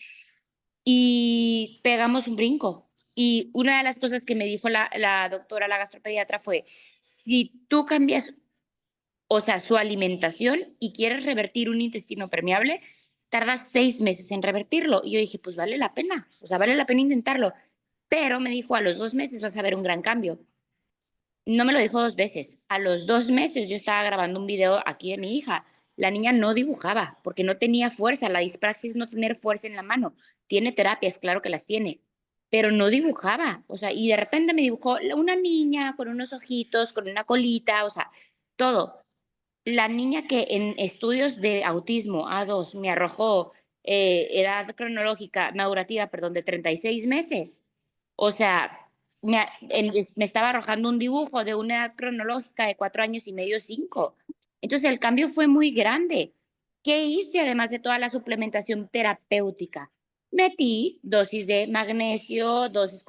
y pegamos un brinco. Y una de las cosas que me dijo la doctora, la gastropediatra, fue, si tú cambias, o sea, su alimentación y quieres revertir un intestino permeable, tardas 6 meses en revertirlo. Y yo dije, pues vale la pena, o sea, vale la pena intentarlo. Pero me dijo, a los 2 meses vas a ver un gran cambio. No me lo dijo 2 veces. A los 2 meses yo estaba grabando un video aquí de mi hija. La niña no dibujaba porque no tenía fuerza. La dispraxia es no tener fuerza en la mano. Tiene terapias, claro que las tiene, pero no dibujaba. O sea, y de repente me dibujó una niña con unos ojitos, con una colita, o sea, todo. La niña que en estudios de autismo A2 me arrojó edad cronológica, madurativa, perdón, de 36 meses. O sea, me estaba arrojando un dibujo de una edad cronológica de 4 años y medio, 5. Entonces el cambio fue muy grande. ¿Qué hice además de toda la suplementación terapéutica? Metí dosis de magnesio, dosis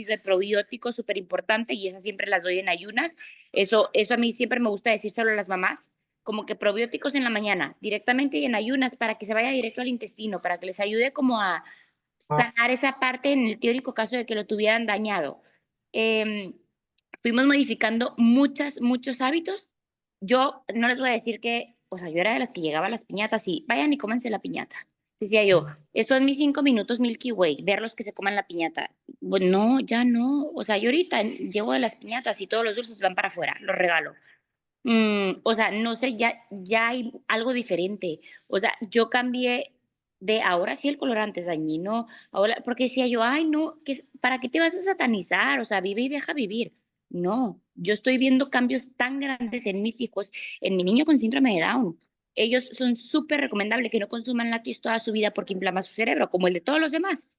de probióticos, súper importante, y esas siempre las doy en ayunas. Eso a mí siempre me gusta decírselo a las mamás, como que probióticos en la mañana, directamente y en ayunas, para que se vaya directo al intestino, para que les ayude como a sanar esa parte en el teórico caso de que lo tuvieran dañado. Em, Fuimos modificando muchos hábitos. Yo no les voy a decir que, o sea, yo era de las que llegaba a las piñatas y vayan y cómense la piñata. Decía yo, eso son mis 5 minutos Milky Way, verlos que se coman la piñata. Bueno, no, ya no. O sea, yo ahorita llego de las piñatas y todos los dulces van para afuera, los regalo. O sea, no sé, ya hay algo diferente. O sea, yo cambié de ahora sí el colorante es dañino, ahora, porque decía yo, ay, no, ¿para qué te vas a satanizar? O sea, vive y deja vivir. No, yo estoy viendo cambios tan grandes en mis hijos, en mi niño con síndrome de Down. Ellos son súper recomendables que no consuman lácteos toda su vida porque inflama su cerebro, como el de todos los demás.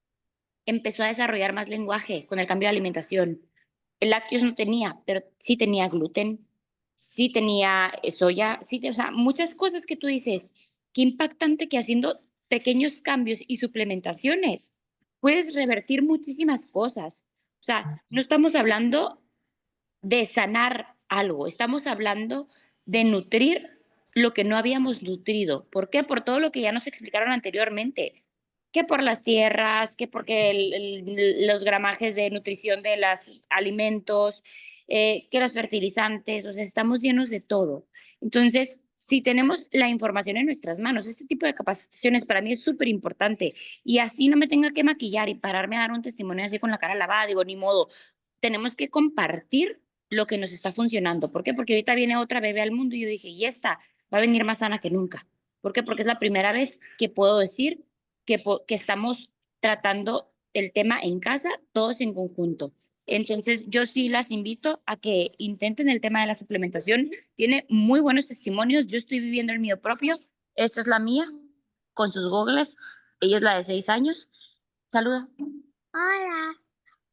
Empezó a desarrollar más lenguaje con el cambio de alimentación. El lácteos no tenía, pero sí tenía gluten, sí tenía soya, o sea, muchas cosas que tú dices, qué impactante que haciendo pequeños cambios y suplementaciones puedes revertir muchísimas cosas. O sea, no estamos hablando de sanar algo, estamos hablando de nutrir lo que no habíamos nutrido. ¿Por qué? Por todo lo que ya nos explicaron anteriormente, que por las tierras, que porque los gramajes de nutrición de los alimentos, que los fertilizantes, o sea, estamos llenos de todo. Entonces, si tenemos la información en nuestras manos, este tipo de capacitaciones para mí es súper importante y así no me tenga que maquillar y pararme a dar un testimonio así con la cara lavada, digo, ni modo, tenemos que compartir lo que nos está funcionando. ¿Por qué? Porque ahorita viene otra bebé al mundo y yo dije, y esta va a venir más sana que nunca. ¿Por qué? Porque es la primera vez que puedo decir que estamos tratando el tema en casa, todos en conjunto. Entonces, yo sí las invito a que intenten el tema de la suplementación. Tiene muy buenos testimonios. Yo estoy viviendo el mío propio. Esta es la mía, con sus gogles. Ella es la de 6 años. Saluda. Hola,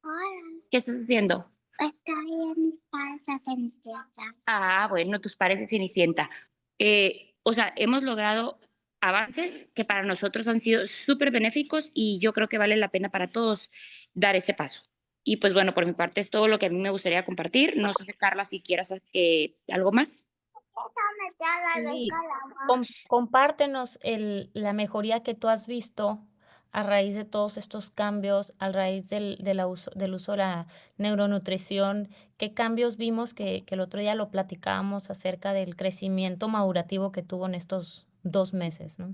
hola. ¿Qué estás haciendo? Estoy en mi casa Cenicienta. Ah, bueno, tus pares de Cenicienta. O sea, hemos logrado avances que para nosotros han sido súper benéficos y yo creo que vale la pena para todos dar ese paso. Y pues bueno, por mi parte es todo lo que a mí me gustaría compartir. No sé, Carla, si quieras algo más. Esa me sale del Sí, calamar. compártenos la mejoría que tú has visto a raíz de todos estos cambios, a raíz del uso de la neuronutrición. ¿Qué cambios vimos que el otro día lo platicábamos acerca del crecimiento madurativo que tuvo en estos 2 meses, ¿no?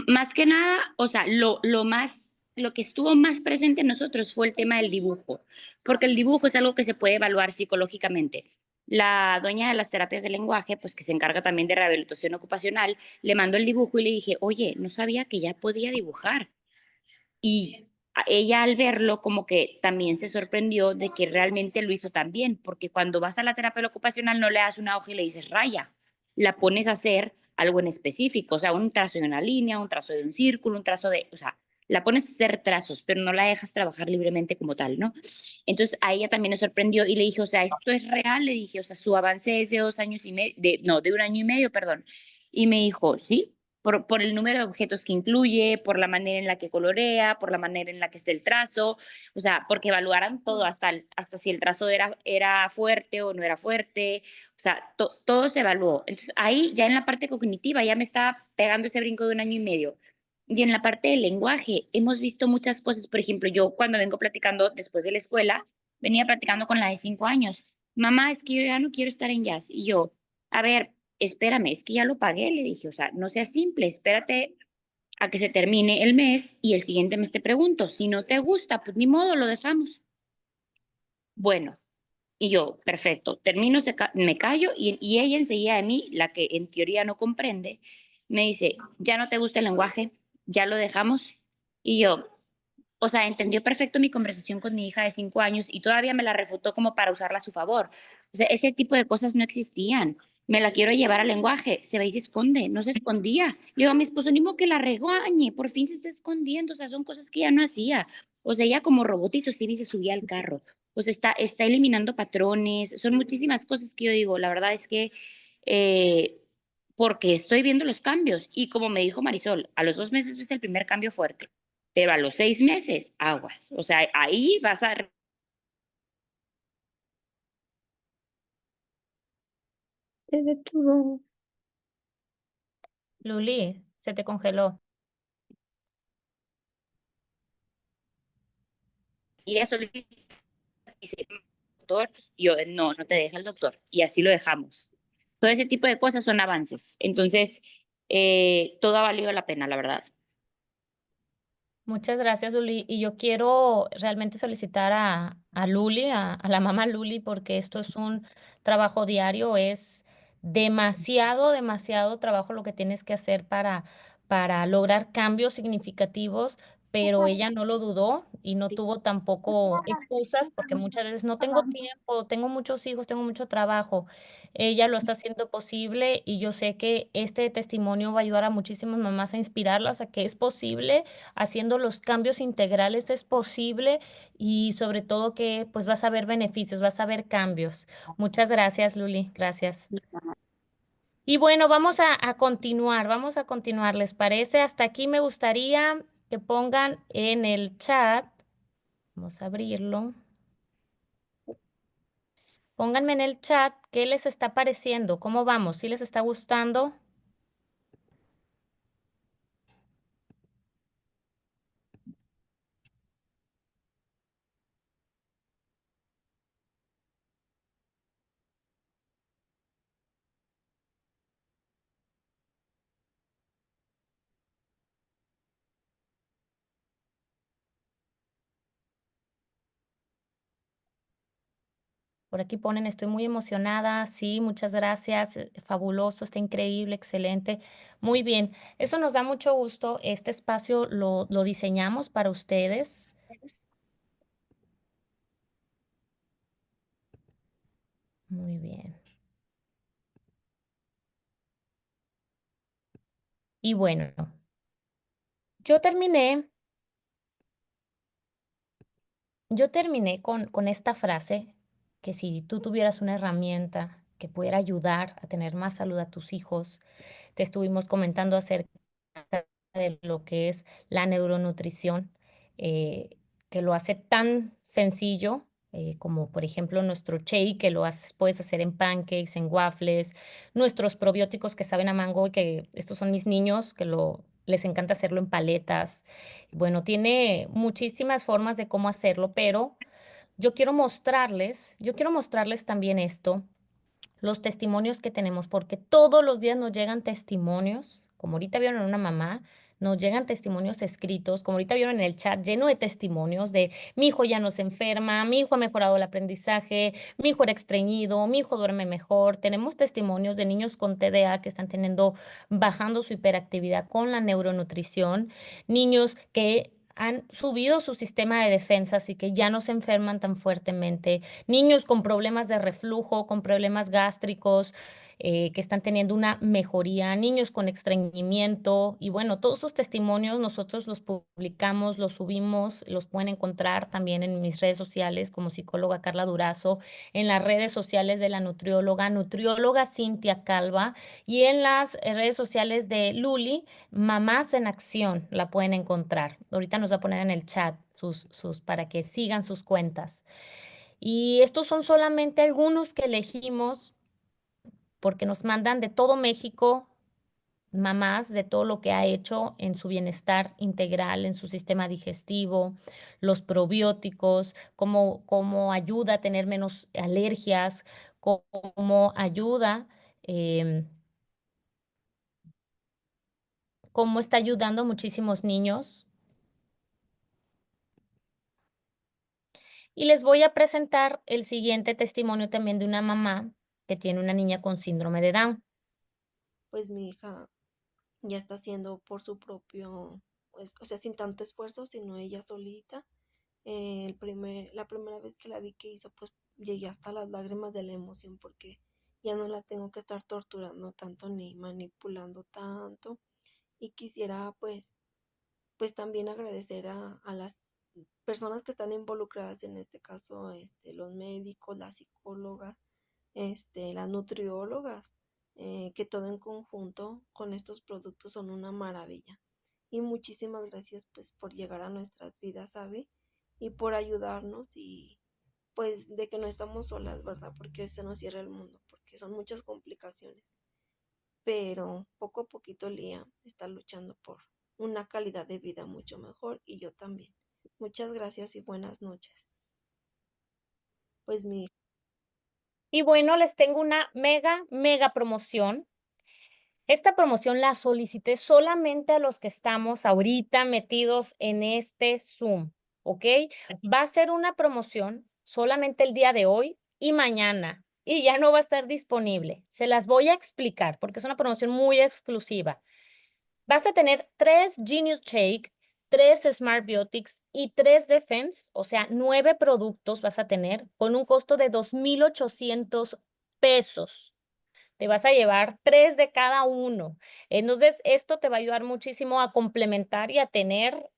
Más que nada, o sea, lo que estuvo más presente en nosotros fue el tema del dibujo, porque el dibujo es algo que se puede evaluar psicológicamente. La dueña de las terapias de lenguaje, pues que se encarga también de rehabilitación ocupacional, le mandó el dibujo y le dije, oye, no sabía que ya podía dibujar. Y ella al verlo como que también se sorprendió de que realmente lo hizo tan bien, porque cuando vas a la terapia ocupacional no le das una hoja y le dices raya, la pones a hacer algo en específico, o sea, un trazo de una línea, un trazo de un círculo, un trazo de, o sea, la pones a hacer trazos, pero no la dejas trabajar libremente como tal, ¿no? Entonces a ella también le sorprendió y le dije, o sea, esto es real, le dije, o sea, su avance es de 2 años y medio, no, de 1 año y medio, perdón. Y me dijo, sí, por el número de objetos que incluye, por la manera en la que colorea, por la manera en la que está el trazo, o sea, porque evaluaran todo, hasta si el trazo era fuerte o no era fuerte, o sea, todo se evaluó. Entonces ahí ya en la parte cognitiva ya me estaba pegando ese brinco de 1 año y medio. Y en la parte del lenguaje hemos visto muchas cosas, por ejemplo, yo cuando vengo platicando después de la escuela, venía platicando con la de 5 años, mamá, es que yo ya no quiero estar en jazz. Y yo, a ver, espérame, es que ya lo pagué, le dije, o sea, no seas simple, espérate a que se termine el mes y el siguiente mes te pregunto, si no te gusta, pues ni modo, lo dejamos. Bueno, y yo, perfecto, termino, me callo y ella enseguida de mí, la que en teoría no comprende, me dice, ya no te gusta el lenguaje, ya lo dejamos. Y yo, o sea, entendió perfecto mi conversación con mi hija de 5 años y todavía me la refutó como para usarla a su favor. O sea, ese tipo de cosas no existían. Me la quiero llevar al lenguaje, se va y se esconde, no se escondía. Le digo a mi esposo, ni modo que la regañe, por fin se está escondiendo, o sea, son cosas que ya no hacía. O sea, ella como robotito se iba y se subía al carro. O sea, está eliminando patrones, son muchísimas cosas que yo digo, la verdad es que eh, porque estoy viendo los cambios y como me dijo Marisol, a los 2 meses ves el primer cambio fuerte, pero a los 6 meses, aguas. O sea, ahí vas a... Se detuvo. Luli, se te congeló. Y eso le dice, doctor, y yo, no, no te deja el doctor. Y así lo dejamos. Todo ese tipo de cosas son avances. Entonces, todo ha valido la pena, la verdad. Muchas gracias, Luli. Y yo quiero realmente felicitar a Luli, a la mamá Luli, porque esto es un trabajo diario, es demasiado, demasiado trabajo lo que tienes que hacer para lograr cambios significativos, pero ella no lo dudó y no tuvo tampoco excusas, porque muchas veces no tengo tiempo, tengo muchos hijos, tengo mucho trabajo. Ella lo está haciendo posible y yo sé que este testimonio va a ayudar a muchísimas mamás a inspirarlas a que es posible haciendo los cambios integrales es posible y sobre todo que pues vas a ver beneficios, vas a ver cambios. Muchas gracias, Luli, gracias. Y bueno, vamos a continuar, ¿les parece? Hasta aquí me gustaría que pongan en el chat, vamos a abrirlo. Pónganme en el chat qué les está pareciendo, cómo vamos, si les está gustando. Por aquí ponen, estoy muy emocionada. Sí, muchas gracias. Fabuloso, está increíble, excelente. Muy bien. Eso nos da mucho gusto. Este espacio lo diseñamos para ustedes. Muy bien. Y bueno, yo terminé, yo terminé con esta frase, que si tú tuvieras una herramienta que pudiera ayudar a tener más salud a tus hijos, te estuvimos comentando acerca de lo que es la neuronutrición, que lo hace tan sencillo, como por ejemplo nuestro shake, que puedes hacer en pancakes, en waffles, nuestros probióticos que saben a mango y que estos son mis niños, que les encanta hacerlo en paletas. Bueno, tiene muchísimas formas de cómo hacerlo, pero yo quiero mostrarles también esto, los testimonios que tenemos, porque todos los días nos llegan testimonios, como ahorita vieron en una mamá, nos llegan testimonios escritos, como ahorita vieron en el chat, lleno de testimonios de mi hijo ya no se enferma, mi hijo ha mejorado el aprendizaje, mi hijo era estreñido, mi hijo duerme mejor. Tenemos testimonios de niños con TDA que están bajando su hiperactividad con la neuronutrición, niños que han subido su sistema de defensa, así que ya no se enferman tan fuertemente, niños con problemas de reflujo, con problemas gástricos, que están teniendo una mejoría, niños con estreñimiento. Y bueno, todos esos testimonios nosotros los publicamos, los subimos, los pueden encontrar también en mis redes sociales como psicóloga Carla Durazo, en las redes sociales de la nutrióloga Cintia Calva, y en las redes sociales de Luli, Mamás en Acción, la pueden encontrar. Ahorita nos va a poner en el chat para que sigan sus cuentas. Y estos son solamente algunos que elegimos porque nos mandan de todo México mamás de todo lo que ha hecho en su bienestar integral, en su sistema digestivo, los probióticos, cómo ayuda a tener menos alergias, cómo ayuda, em, cómo está ayudando a muchísimos niños. Y les voy a presentar el siguiente testimonio también de una mamá que tiene una niña con síndrome de Down. Pues mi hija ya está haciendo por su propio, pues, o sea, sin tanto esfuerzo, sino ella solita. La primera vez que la vi que hizo, pues llegué hasta las lágrimas de la emoción porque ya no la tengo que estar torturando tanto ni manipulando tanto. Y quisiera pues también agradecer a las personas que están involucradas en este caso, los médicos, las psicólogas, las nutriólogas, que todo en conjunto con estos productos son una maravilla. Y muchísimas gracias pues por llegar a nuestras vidas, ¿sabe? Y por ayudarnos y pues de que no estamos solas, ¿verdad? Porque se nos cierra el mundo, porque son muchas complicaciones. Pero poco a poquito Lía está luchando por una calidad de vida mucho mejor y yo también. Muchas gracias y buenas noches. Pues mi Y bueno, les tengo una mega promoción. Esta promoción la solicité solamente a los que estamos ahorita metidos en este Zoom, ¿ok? Va a ser una promoción solamente el día de hoy y mañana, y ya no va a estar disponible. Se las voy a explicar porque es una promoción muy exclusiva. Vas a tener 3 Genius Shake, 3 Smart Biotics y 3 Defense, o sea, 9 productos vas a tener con un costo de 2,800 pesos. Te vas a llevar 3 de cada uno. Entonces, esto te va a ayudar muchísimo a complementar y a tener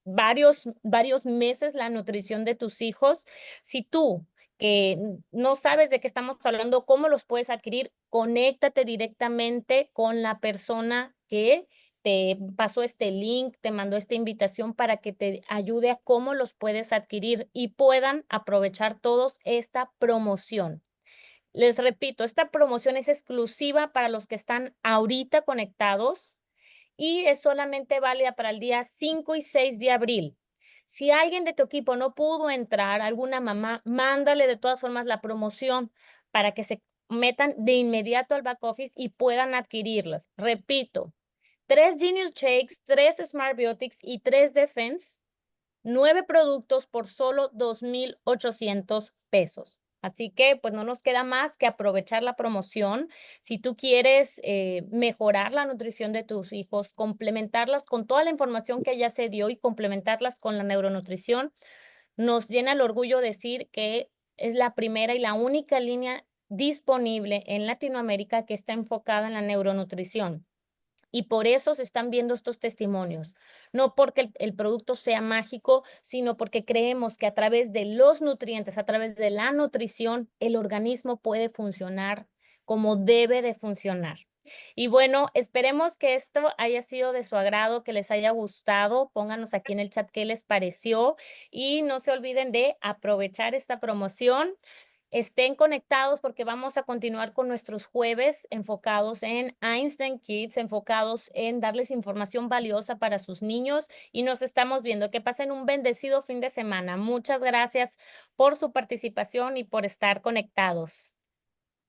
varios meses la nutrición de tus hijos. Si tú que no sabes de qué estamos hablando, cómo los puedes adquirir, conéctate directamente con la persona que te pasó este link, te mandó esta invitación para que te ayude a cómo los puedes adquirir y puedan aprovechar todos esta promoción. Les repito, esta promoción es exclusiva para los que están ahorita conectados y es solamente válida para el día 5 y 6 de abril. Si alguien de tu equipo no pudo entrar, alguna mamá, mándale de todas formas la promoción para que se metan de inmediato al back office y puedan adquirirlas. Repito, 3 Genius Shakes, 3 Smart Biotics y 3 Defense, 9 productos por solo 2,800 pesos. Así que pues no nos queda más que aprovechar la promoción. Si tú quieres mejorar la nutrición de tus hijos, complementarlas con toda la información que ya se dio y complementarlas con la neuronutrición, nos llena el orgullo decir que es la primera y la única línea disponible en Latinoamérica que está enfocada en la neuronutrición. Y por eso se están viendo estos testimonios, no porque el producto sea mágico, sino porque creemos que a través de los nutrientes, a través de la nutrición, el organismo puede funcionar como debe de funcionar. Y bueno, esperemos que esto haya sido de su agrado, que les haya gustado. Pónganos aquí en el chat qué les pareció y no se olviden de aprovechar esta promoción. Estén conectados porque vamos a continuar con nuestros jueves enfocados en Einstein Kids, enfocados en darles información valiosa para sus niños y nos estamos viendo. Que pasen un bendecido fin de semana. Muchas gracias por su participación y por estar conectados.